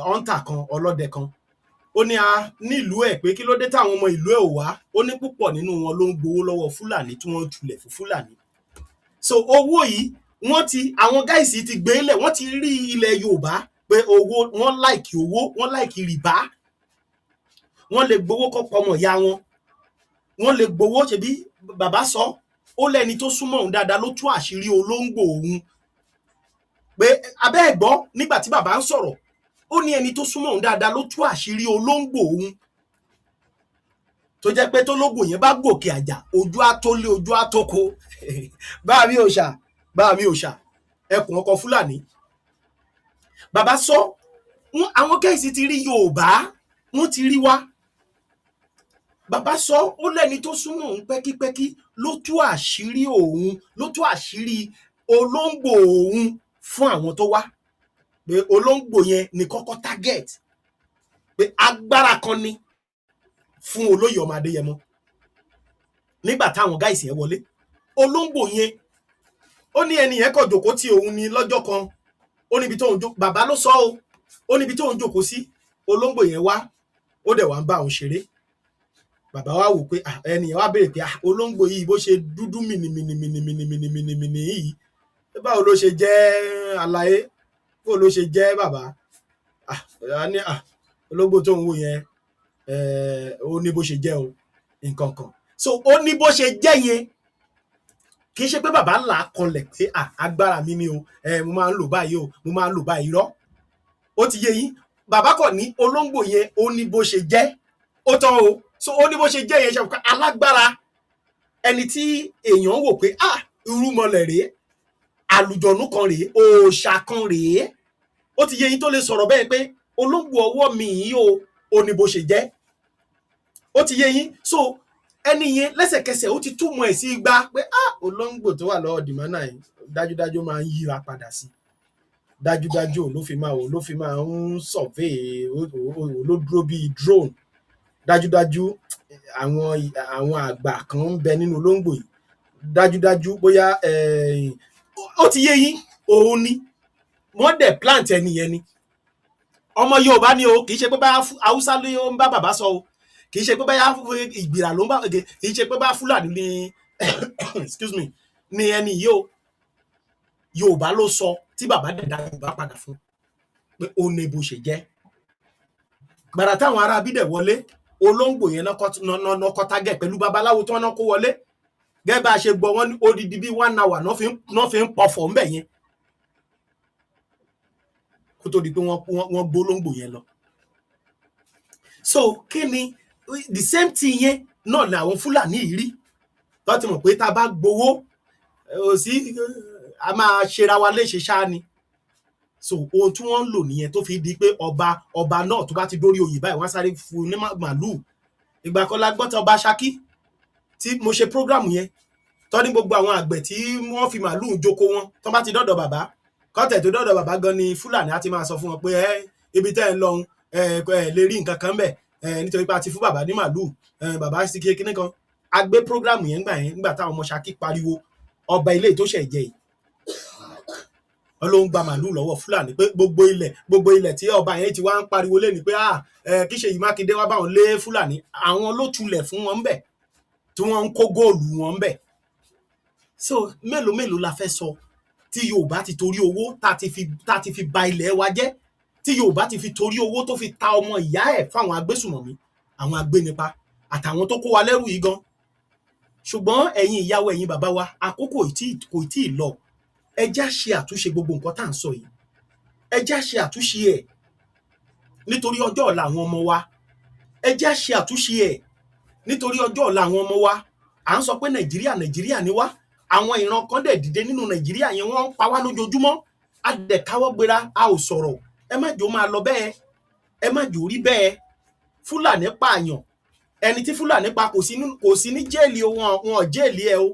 ọ̀ǹtà kan, ọlọ́dẹ kan. Ó ní nílùú ẹ̀ pé kí ló dé táwọn ọmọ ìlú ẹ̀ ò wá. Ó ní púpọ̀ nínú wọn ló ń gbowó lọ́wọ́ Fúlàní tí wọ́n ń tulẹ̀ fún Fúlàní. So owó yìí àwọn gáìsì ti gbé lẹ̀, wọ́n ti rí ilẹ̀ Yorùbá pé owó, wọ́n láìkì owó, wọ́n láìkì rìbá. Wọ́n lè gbowó kọ́ pọmọ ìyá wọn, wọ́n lè gbowó. Ṣebí bàbá sọ, ó lẹ́ni tó súnmọ́ òun dáadáa ló tú àṣírí olóńgbò òun. Pé abẹ́ ẹ̀ gbọ́ nígbà tí bàbá ń sọ̀rọ̀, ó ní ẹni tó súnmọ́ òun dáadáa ló tú àṣírí olóńgbò òun. Tó jẹ́ pé tó lógbò yẹn bá gòkè àjà, ojú á tó lé, ojú á tó ko. Bá mi òòṣà, ẹkùn ọkọ Fúlàní. Bàbá sọ, àwọn kẹ́hìnsì ti rí Yorùbá, wọ́n ti rí wa. Bàbá sọ, ó lẹ́ni tó súnmọ́ òun pẹ́kípẹ́kí ló tú àṣírí òun, ló tú àṣírí olóńgbò òun fún àwọn tó wá. Pé olóńgbò yẹn ni kọ́kọ́ target, pé agbára kan ni fún olóyè ọmọ Adéyẹmọ. Nígbà táwọn gáìsì yẹn wọlé, olóńgbò yẹn, ó ní ẹni yẹn kàn jókòó tí òun ni lọ́jọ́ kan. Ó níbi tó ń jókòó, bàbá ló sọ o, ó níbi tó ń jókòó sí, olóńgbò yẹn wá, ó dẹ̀ wá ń bá òun ṣeré. Bàbá wa wò pé ẹni yẹn wá béèrè pé olóńgbò yìí bó ṣe dúdú mìnìmìnìmìnìmìnìmìnì yìí, báwo ló ṣe jẹ́ àlàyé, báwo ló ṣe jẹ́ bàbá. Olóńgbò tó ń wò yẹn, ó ní bó ṣe jẹ́ o, nǹkan kan. So ó ní bó ṣe jẹ́ yẹn, kì í ṣe pé bàbá là á kanlẹ̀ pé agbára mi ni o, mo máa ń lò báyìí o, mo máa ń lò báyìí rọ́. Ó ti yé yín, bàbá kàn ní olóńgbò yẹn ó ní bó ṣe jẹ́, ó tán o. So ó ní bó ṣe jẹ́ yẹn, ṣe alágbára, ẹni tí èèyàn wò pé irúmọlẹ̀ rèé, àlùjọ̀nú kan rèé, òòṣà kan rèé. Ó ti yé yín tó lè sọ̀rọ̀ bẹ́ẹ̀ pé olóńgbò ọwọ́ mi yìí o, ó ní bó ṣe jẹ́. Ó ti yé yín. So ẹni yẹn lẹ́sẹ̀kẹsẹ̀ ó ti túmọ̀ ẹ̀ sí igba pé olóńgbò tó wà lọ́wọ́ Dìmánà yìí dájúdájú máa ń yíra padà sí. Dájúdájú ló fi máa ń survey, ló dúró bíi drone. Dájúdájú àwọn àgbà kan ń bẹ nínú olóńgbò yìí. Dájúdájú bóyá ó ti yé yín, òun ni wọ́n dẹ̀ plant ẹni yẹn ni. Ọmọ Yorùbá ni o, kì í ṣe pé bá Haúsá ló ń bá bàbá sọ o, kì í ṣe pé bá Ìgbìrà ló ń bá, kì í ṣe pé bá Fúlàní ni excuse me, ni ẹni yìí o. Yorùbá ló sọ tí bàbá dẹ̀ dá Yorùbá padà fún pé ó ní bó ṣe jẹ́. Gbàrà táwọn ará bí dẹ̀ wọlé, olóńgbò yẹn náà kọ́ target pẹ̀lú babaláwo tí wọ́n náà kó wọlé. Gẹ́gẹ́ bá a ṣe gbọ́, wọ́n ní odidi bíi 1 hour náà fi ń pọ̀fọ̀ ńbẹ̀ yẹn kó tó di pé wọ́n gbó olóńgbò yẹn lọ. So kí ni the same thing yẹn náà làwọn Fúlàní yìí rí. Tó ti mọ̀ pé tá a bá gbowó, a máa ṣera wa léṣe ṣáá ni. so ohun tí wọ́n ń lò nìyẹn tó fi di pé ọba náà tó bá ti dórí oyè báyìí wọ́n sáré fún ní màlúù. Ìgbà kan la gbọ́ tí ọba Ṣakí tí mo ṣe program yẹn tó ní gbogbo àwọn àgbẹ̀ tí wọ́n fi màlúù jókòó wọn tó bá ti dọ́dọ̀ bàbá kọ́tẹ̀ tó dọ́dọ̀ bàbá gan ni Fúlàní á ti máa sọ fún wọn pé ibi tẹ́ ẹ lọ́hùn lè rí nǹkan kan bẹ̀ nítorí pé a ti fún bàbá ní màlúù bàbá sì kí kíní kan. A gbé program yẹn nígbà táwọn ọmọ Ṣakí pariwo ọba ilé tó ṣẹ̀ jẹ yìí Ọlọ́run gba màlúù lọ́wọ́ Fúlàní pé gbogbo ilẹ̀ tí ọba yẹn ti wá ń pariwo lé ní pé kí Ṣèyí Mákindé wá báwọn lé Fúlàní àwọn ló tulẹ̀ fún wọn bẹ̀ tí wọ́n ń kó góòlù wọn bẹ̀. So mélòó la fẹ́ sọ tí Yorùbá ti torí owó tá ti fi ba ilẹ̀ wa jẹ́, tí Yorùbá ti fi torí owó tó fi ta ọmọ ìyá ẹ̀ fáwọn agbésùmọ̀mí, àwọn agbénipa àtàwọn tó kó wa lẹ́rù yìí gan. Ṣùgbọ́n ẹ̀yin ìyàwó ẹ̀yin bàbá wa àkókò kò tí ì lọ. Ẹ já ṣe àtúnṣe gbogbo nǹkan tá à ń sọ yìí. Ẹ já ṣe àtúnṣe ẹ̀ nítorí ọjọ́ ọ̀la àwọn ọmọ wa. Ẹ já ṣe àtúnṣe ẹ̀ nítorí ọjọ́ ọ̀la àwọn ọmọ wa. À ń sọ pé Nàìjíríà ni wá. Àwọn ìran kan dẹ̀ dìde nínú Nàìjíríà yẹn wọ́n ń pa wá lójoojúmọ́. A dẹ̀ káwọ́ gbéra, a ò sọ̀rọ̀. Ẹ má jò máa lọ bẹ́ẹ̀. Ẹ má jò rí bẹ́ẹ̀. Fúlàní pààyàn. Ẹni tí Fúlàní pa kò sí ní jẹ́ẹ̀lì wọn jẹ́ẹ̀lì ẹ o.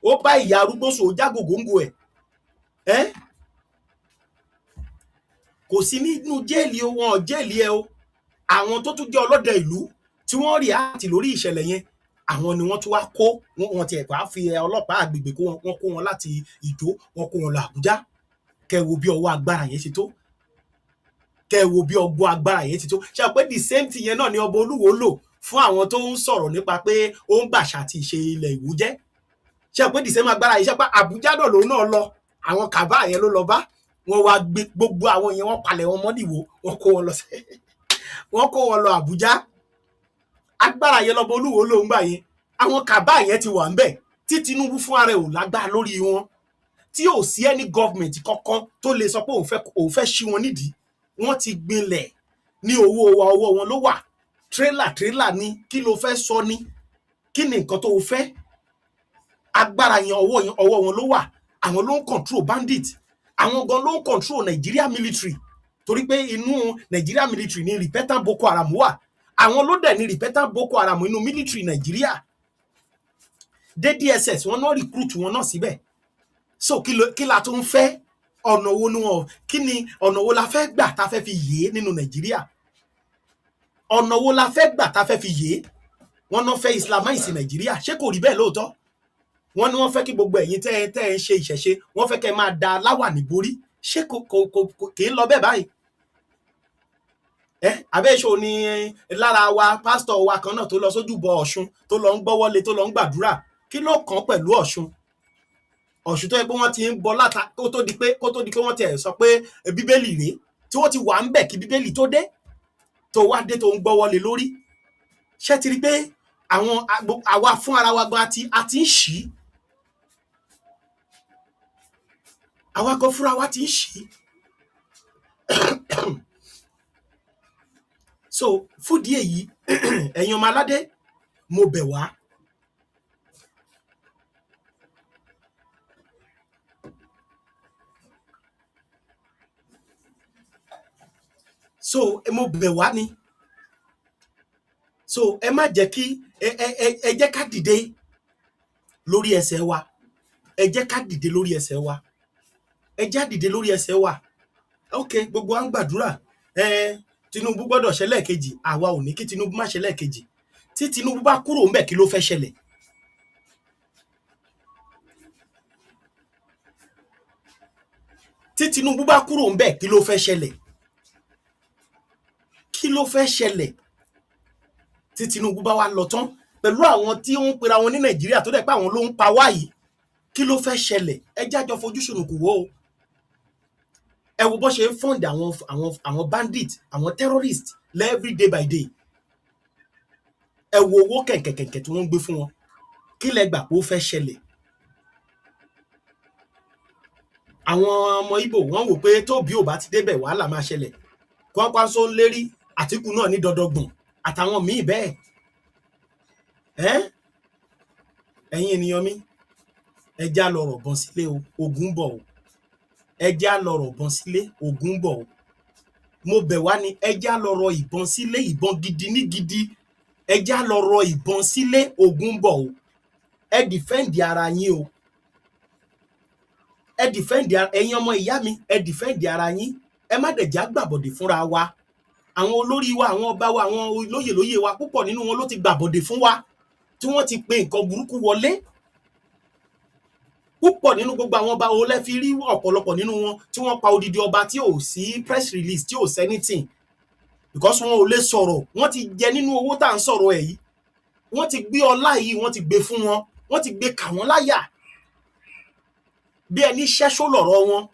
Ó bá ìyá arúgbó sò jágògóńgò ẹ̀. Kò sí nínú jẹ́ẹ̀lì wọn jẹ́ẹ̀lì ẹ o. Àwọn tó tún jẹ́ ọlọ́dẹ ìlú tí wọ́n rí àti lórí ìṣẹ̀lẹ̀ yẹn àwọn ni wọ́n tún wá kó wọn ti ẹ̀pá fi ọlọ́pàá àgbègbè wọ́n kó wọn láti Ìdó wọ́n kó wọn lọ Àbújá. Kẹ́ wo bí ọwọ́ agbára yẹn ti tó. Kẹ́ wo bí ọgbọ́n agbára yẹn ti tó. Ṣé pé the same thing yẹn náà ni ọba Olúwo lò fún àwọn tó ń sọ̀rọ̀ nípa pé ó ń bàṣà àti ìṣe ilẹ̀ Ìwó jẹ́. Ṣé pé the same agbára yìí ṣe pé Àbújá náà lòun náà lọ. Àwọn kàbá yẹn ló lọ bá. Wọ́n wá gbé gbogbo àwọn yẹn wọ́n palẹ̀ wọn mọ́ Ìwó wọ́n kó wọn lọ Àbújá. Agbára yẹn lọ́ba Olúwo ló ń gbà yẹn. Àwọn kàbá yẹn ti wà ń bẹ̀ tí Tinubu fún ara ẹ̀ ò lágbára lórí wọn. Tí ò sí ẹni gọ́ọ̀mẹ̀ntì kankan tó lè sọ pé òun fẹ́ ṣí wọn nídìí. Wọ́n ti gbinlẹ̀ ní ọwọ́ wọn ló wà. Tírélà ni kí ló fẹ́ sọ ni? Kí ni nǹkan tó fẹ́? Agbára yẹn ọwọ́ wọn ló wà. Àwọn ló ń control bandit. Àwọn gan ló ń control Nigeria military. Torí pé inú Nigeria military ni repentant Boko Haram wà. Àwọn ló dẹ̀ ní repentant Boko Haram inú military Nigeria. DSS wọn náà recruit wọn náà síbẹ̀. So kí la tún fẹ́? Ọ̀nà wo ni wọn ọ̀nà wo la fẹ́ gbà tá fẹ́ fi yé nínú Nàìjíríà? Ọ̀nà wo la fẹ́ gbà tá fẹ́ fi yé? Wọ́n náà fẹ́ Islamize Nàìjíríà. Ṣé kò rí bẹ́ẹ̀ lóòótọ́? Wọ́n ní wọ́n fẹ́ kí gbogbo ẹ̀yin tẹ́ ń ṣe ìṣẹ̀ṣe wọ́n fẹ́ kẹ́ máa da láwàní borí. Ṣé kì í lọ bẹ́ẹ̀ báyìí? Àbẹ́ṣọ ni lára wa pásítọ̀ wa kan náà tó lọ sójúbọ Ọ̀ṣun tó lọ ń gbọ́wọ́lé tó lọ ń gbàdúrà. Kí ló kàn pẹ̀lú Ọ̀ṣun? Ọ̀ṣun tó yẹ pé wọ́n ti ń bọ láta kó tó di pé wọ́n ti ẹ̀ sọ pé Bíbélì rèé tí wọ́n ti wà ń bẹ̀ kí Bíbélì tó dé tó wá dé tó ń gbọ́wọ́lé lórí. Ṣé ti rí pé àwa fún ara wa gan àti ń ṣí. Àwa gan fúnra wa ti ń ṣí. So fúdìí èyí ẹ̀yin ọmọ aládé mo bẹ̀ wá. So mo bẹ̀ wá ni. So ẹ má jẹ́ kí ẹ jẹ́ ká dìde lórí ẹsẹ̀ wa. Ẹ jẹ́ ká dìde lórí ẹsẹ̀ wa. Ẹ jẹ́ dìde lórí ẹsẹ̀ wa. Okay, gbogbo à ń gbàdúrà. Tinubu gbọ́dọ̀ ṣẹlẹ̀ kejì. Àwa ò ní kí Tinubu má ṣẹlẹ̀ kejì. Tí Tinubu bá kúrò ńbẹ̀ kí ló fẹ́ ṣẹlẹ̀? Tí Tinubu bá kúrò ńbẹ̀ kí ló fẹ́ ṣẹlẹ̀? Kí ló fẹ́ ṣẹlẹ̀? Tí Tinubu bá wá lọ tán pẹ̀lú àwọn tí ó ń pera wọn ní Nàìjíríà tó dẹ̀ pé àwọn ló ń pa wá yìí. Kí ló fẹ́ ṣẹlẹ̀? Ẹ jájọ fojú sunùkù wò ó. Ẹ wo bó ṣe ń fund àwọn bandit, àwọn terrorist every day by day. Ẹ wo owó kẹ̀kẹ̀kẹ̀kẹ̀ tí wọ́n ń gbé fún wọn. Kí lẹ gbà pé ó fẹ́ ṣẹlẹ̀? Àwọn ọmọ Ìgbò wọ́n wò pé tó bí ò bá ti débẹ̀ wàhálà máa ṣẹlẹ̀. Kwankwaso ń lérí, Àtíkù náà ní dọdọgbọ̀n àtàwọn míì bẹ́ẹ̀. Ẹ̀yin ènìyàn mi, ẹ já lọ rọ̀bọ̀n sílé o, ogun bọ̀ o. ẹ jẹ́ á lọ rọ̀ ìbọn sílé, ogun ń bọ̀ o. Mo bẹ̀ wá ni, ẹ jẹ́ á lọ rọ ìbọn sílé, ìbọn gidi ní gidi, ẹ jẹ́ á lọ rọ ìbọn sílé, ogun ń bọ̀ o. Ẹ dìfẹ́ǹdì ara yín o, ẹ dìfẹ́ǹdì ẹ̀yin ọmọ ìyá mi, ẹ dìfẹ́ǹdì ara yín, ẹ má dẹ̀ já gbàbọ̀dè fúnra wa. Àwọn olórí wa, àwọn ọba wa, àwọn olóyè wa, púpọ̀ nínú wọn ló ti gbàbọ̀dè fún wa, tí wọ́n ti pe nǹkan burúkú wọlé. Púpọ̀ nínú gbogbo àwọn ọba wo lẹ fi rí ọ̀pọ̀lọpọ̀ nínú wọn tí wọ́n pa odidi ọba tí ò sí press release, tí ò sí anything, because wọn ò lè sọ̀rọ̀, wọ́n ti jẹ nínú owó tá à ń sọ̀rọ̀ ẹ̀ yìí, wọ́n ti gbé ọlá yìí, wọ́n ti gbé fún wọn, wọ́n ti gbé kà wọ́n láyà bí ẹni ṣẹ́ṣó lọ̀rọ̀ wọn.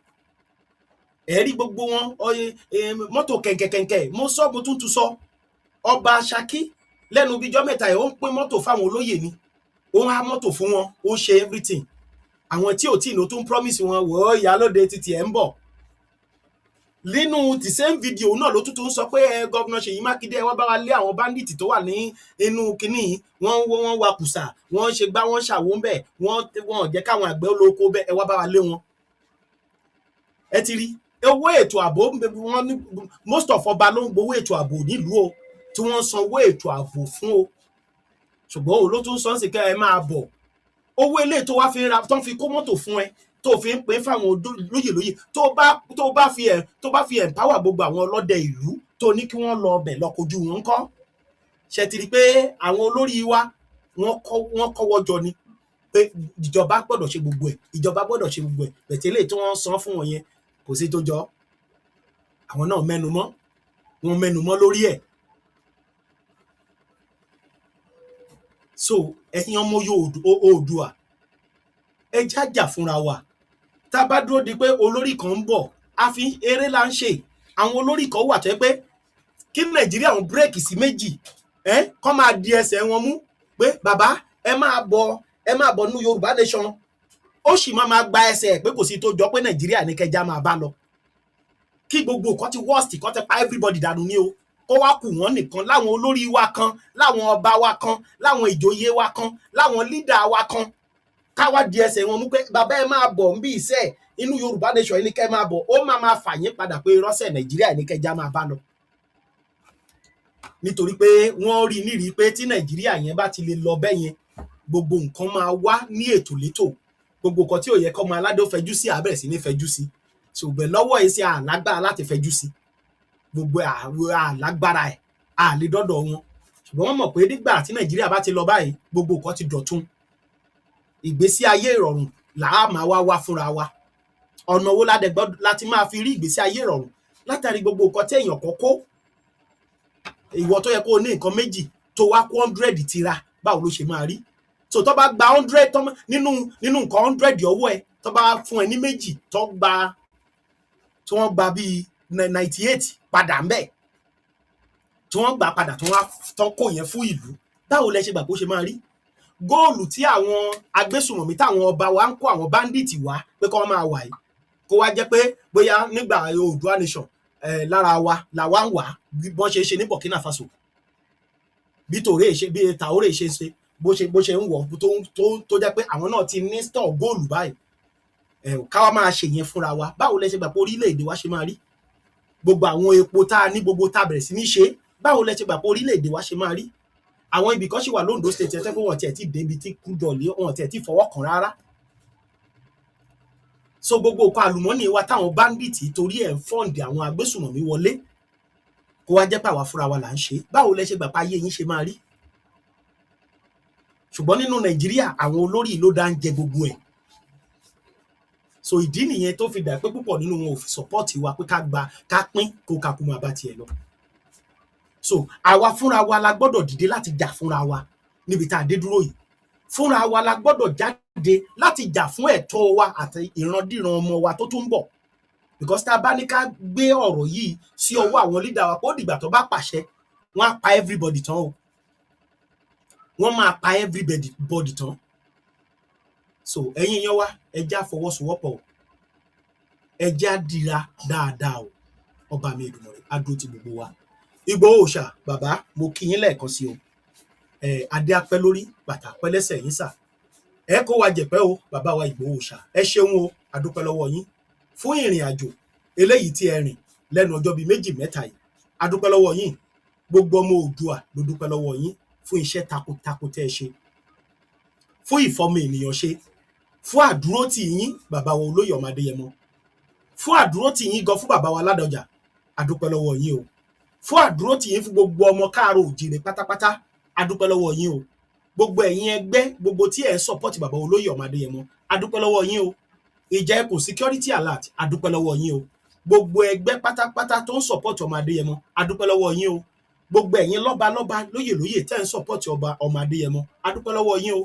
Ẹ rí gbogbo wọn, mọ́tò kẹ̀kẹ̀kẹ̀kẹ̀, mo tún sọ, ọba Ṣakí lẹ́nu bíjọ́ mẹ́ta ẹ̀ ó ń pín mọ́tò fáwọn olóyè ni, ó ń há mọ́tò fún wọn, ó ń ṣe everything. Àwọn tí ò tí ì lò tún promise wọn, wò ó ìyálóde títí ẹ̀ ń bọ̀. Nínú the same video náà ló tún sọ pé gọ́vnà Ṣèyí Mákindé wọ́n bá wa lé àwọn bandit tó wà ní inú kinní, wọ́n wa kùsà, wọ́n ṣe gbá, wọ́n ṣàwo ń bẹ̀, wọ́n jẹ́ káwọn àgbẹ̀ olóko bẹ́ẹ̀, ẹ wá bá wa lé wọn. Ẹ ti rí owó ètò ààbò, wọn ní most of ọba ló ń gbowó ètò ààbò nílùú o, tí wọ́n san owó ètò ààbò fún o, ṣùgbọ́n òun ló tún sọ sí kẹ́ ẹ máa bọ̀. Owó ilé tó wá fi ra, tó ń fi kó mọ́tò fún ẹ, tó fi ń pín fáwọn lóyè tó bá fi empower gbogbo àwọn ọlọ́dẹ ìlú tó ní kí wọ́n lọ ọbẹ̀ lọ kojú wọn ńkọ́. Ṣe ti rí pé àwọn olórí wa wọ́n kọ́wọ́ jọ ni pé ìjọba gbọ́dọ̀ ṣe gbogbo ẹ̀, ìjọba gbọ́dọ̀ ṣe gbogbo ẹ̀, bẹ̀tẹ̀lẹ̀ tí wọ́n san fún wọn yẹn kò sí tó jọ. Àwọn náà wọ́n mẹ́nu mọ́ lórí ẹ̀. So ẹ̀yin ọmọ Oòduà, ẹ jájà fúnra wa. Tá a bá dúró di pé olórí kan ń bọ̀, àfi eré là ń ṣe. Àwọn olórí kan wà tó yẹ pé kí Nàìjíríà ń bírèkì sí méjì, kọ́ máa di ẹsẹ̀ wọn mú pé bàbá ẹ máa bọ̀ nú Yorùbá nation. Ó sì máa gba ẹsẹ̀ pé kò sí tó jọ pé Nàìjíríà ní kẹjá máa bá lọ. Kí gbogbo nǹkan ti worst, kọ́ ti pa everybody dànù ní o. Kó wá kù wọ́n nìkan, láwọn olórí wa kan, láwọn ọba wa kan, láwọn ìjòyè wa kan, láwọn lídà wa kan, káwá di ẹsẹ̀ wọn mú pé bàbá ẹ máa bọ̀ ń bí iṣẹ́ inú Yorùbá nation ní kẹ́ máa bọ̀. Ó máa fà yín padà pé rọ́ṣẹ̀ Nàìjíríà ní kẹjá máa bá lọ. Nítorí pé wọ́n rí nírí pé tí Nàìjíríà yẹn bá ti lè lọ bẹ́ yẹn, gbogbo nǹkan máa wá ní ètò létò. Gbogbo nǹkan tí ò yẹ kọ́ máa aládé fẹjú sí, àbẹ̀rẹ̀ sí ní fẹjú sí. Ṣùgbọ́n lọ́wọ́ ẹ̀ sí àlágbára láti fẹjú sí. Gbogbo àlágbára ẹ̀ àlè dọ́dọ̀ wọn. Ṣùgbọ́n wọ́n mọ̀ pé nígbà tí Nàìjíríà bá ti lọ báyìí, gbogbo nǹkan ti dọ̀tun. Ìgbésí ayé ìrọ̀rùn làá máa wá fúnra wa. Ọ̀nà wo láti máa fi rí ìgbésí ayé ìrọ̀rùn látàrí gbogbo nǹkan tí èèyàn kan kó. Ìwọ tó yẹ kó o ní nǹkan méjì tó wá kó 100 tira, báwo ló ṣe máa rí? So tó bá gba 100 nínú nǹkan 100 ọwọ́ ẹ, tó bá fún ẹ ní méjì, tí wọ́n gba bíi 98 padà ń bẹ̀, tí wọ́n gbà padà tí wọ́n kó yẹn fún ìlú, báwo lẹ ṣe gbà bó ṣe máa rí? Góòlù tí àwọn agbésùnmọ̀mí táwọn ọba wa ń kó àwọn báńdíìtì wá pé kí wọ́n máa wà yìí, kó wá jẹ́ pé bóyá nígbà Oòduà nation lára wa làwa ń wà bí wọ́n ṣe ní Burkina Faso, bí Traoré ṣe bó ṣe ń wọ̀ tó jẹ́ pé àwọn náà ti ní store góòlù báyìí. Káwa máa ṣe yẹn fúnra wa, báwo lẹ ṣe gbà pé orílẹ̀-èdè wa ṣe máa rí? Gbogbo àwọn epo tá a ní, gbogbo tá a bẹ̀rẹ̀ sí ní ṣe, báwo lẹ ṣe gbà pé orílẹ̀-èdè wa ṣe máa rí? Àwọn ibì kan ṣì wà l'Ondo state ẹ̀tẹ́ pé wọ́n tiẹ̀ ti débi tí kúdọ̀lé, wọ́n tiẹ̀ ti fọwọ́ kàn rárá. So gbogbo nǹkan àlùmọ́nì wa táwọn báńdíìtì torí ẹ̀ ń fọ́ǹdì àwọn agbésùnmọ̀mí wọlé, kó wá jẹ́ pé àwa fúnra wa là ń ṣe, báwo lẹ ṣe gbà pé ayé yín ṣe máa rí? Ṣùgbọ́n nínú Nàìjíríà àwọn olórí ló dá ń jẹ gbogbo ẹ̀. So ìdí nìyẹn tó fi dà pé púpọ̀ nínú wọn ò fi sọ́pọ́ọ̀tì wa pé ká pín kó kakú máa bá tiẹ̀ lọ. So àwa fúnra wa la gbọ́dọ̀ dìde láti jà fúnra wa níbi tá a dé dúró yìí. Fúnra wa la gbọ́dọ̀ jáde láti jà fún ẹ̀tọ́ wa àti ìrandíran ọmọ wa tó tún ń bọ̀. Because tá a bá ní ká gbé ọ̀rọ̀ yìí sí ọwọ́ àwọn lídà wa pé ó dìgbà tó bá pàṣẹ, wọ́n á pa everybody tán o. Wọ́n máa pa everybody tán. So ẹ̀yin yẹn wá, ẹ já fọwọ́sowọ́pọ̀ o. Ẹ já dira dáadáa o. Ọba mi Èdùmàrè á dúró ti gbogbo wa. Ìgbòho Òòṣà, bàbá mo kí yín lẹ́ẹ̀kan sí o. Adé apẹ́ lórí, bàtà apẹ́ lẹ́sẹ̀ yín sà. Ẹ kó wa jẹ̀pẹ́ o, bàbá wa Ìgbòho Òòṣà. Ẹ ṣeun o, a dúpẹ́ lọ́wọ́ yín. fún ìrìn àjò eléyìí tí ẹ rìn lẹ́nu ọjọ́ bíi méjì mẹ́ta yìí a dúpẹ́ lọ́wọ́ yín gbogbo ọmọ Oòduà ló dúpẹ́ lọ́wọ́ yín fún iṣẹ́ takuntakun tẹ́ ẹ ṣe fún ìfọmọ ènìyàn ṣe fún àdúrótì yín bàbá wa olóyè ọmọ Adéyẹmọ fún àdúrótì yín gan fún bàbá wa Ládọjà a dúpẹ́ lọ́wọ́ yín o fún àdúrótì yín fún gbogbo ọmọ káàárọ̀ òjìrè pátápátá a dúpẹ́ lọ́wọ́ yín o gbogbo ẹ̀yin ẹgbẹ́ gbogbo tí ẹ support bàbá olóyè ọmọ Adéyẹmọ a dúpẹ́ lọ́wọ́ yín o ìjà ẹkùn security alert a dúpẹ́ lọ́wọ́ yín o gbogbo ẹgbẹ́ pátápátá tó ń support ọmọ Adéyẹmọ a dúpẹ́ lọ́wọ́ yín o gbogbo ẹ̀yin lọ́balọ́ba lóyè tẹ́ ń support ọba ọmọ Adéyẹmọ a dúpẹ́ lọ́wọ́ yín o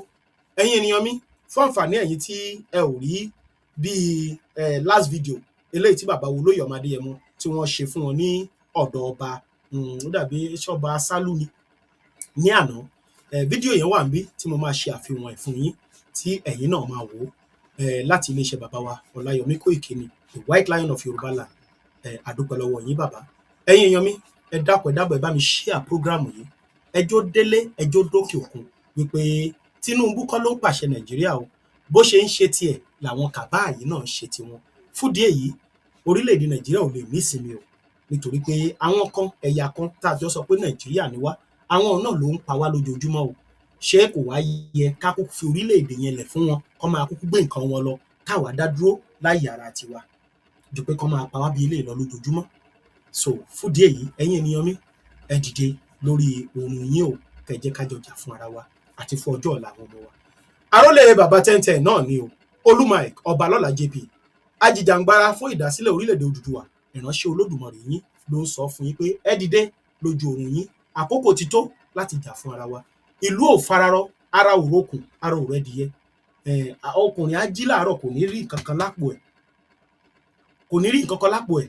ẹ̀yin ènìyàn mi fún àǹfààní ẹ̀yin tí ẹ ò rí bíi last video eléyìí tí bàbá olóyè ọmọ Adéyẹmọ tí wọ́n ṣe fún wọn ní ọ̀dọ̀ ọba ó dàbí ṣọba Sálú ni ní àná fídíò yẹn wà níbí tí mo máa ṣe àfihàn ẹ̀ fún yín tí ẹ̀yin náà máa wò ó láti iléeṣẹ́ bàbá wa Ọláyọmí Kóìkí ni the White Lion of Yorùbá land a dúpẹ́ lọ́wọ́ yín bàbá ẹ̀yin èèyàn mi ẹ dákun ẹ bá mi share program yìí ẹjọ́ délé ẹjọ́ dókè òkun wípé Tinubu kọ́ ló ń pàṣẹ Nàìjíríà o bó ṣe ń ṣe tiẹ̀ làwọn kàbá yìí náà ń ṣe tiwọn fúdìí èyí orílẹ̀-èdè Nàìjíríà ò lè ní ìsinmi o nítorí pé àwọn kan ẹ̀yà kan tá a jọ sọ pé Nàìjíríà ni wá àwọn náà ló ń pa wá lójoojúmọ́ o ṣé kò wá yẹ ká kúkú fi orílẹ̀-èdè yẹn lẹ̀ fún wọn kó máa kúkú gbé nǹkan wọn lọ káwa dá dúró láyé ara tiwa ju pé kó máa pa wá bí ilé lọ lójoojúmọ́ so fúdìí èyí ẹ̀yin ènìyàn mi ẹ dìde lórí oorun yín o kẹjẹ kájọ jà fún ara wa àti fún ọjọ́ ọ̀la àwọn ọmọ wa àrólé bàbá 1010 náà ni o Olúmike Ọbalọ́lá JP ajìjàǹgbara fún ìdásílẹ̀ orílẹ̀-èdè Odùduwà ìránṣẹ́ Olódùmarè yín ló ń sọ fún yín pé ẹ dìde lójú oorun yín àkókò ti tó láti jà fún ara wa ìlú ò fararọ ara ò rókun ara ò rẹ́dìyẹ ọkùnrin á jí láàárọ̀ kò ní rí nǹkan kan lápò ẹ̀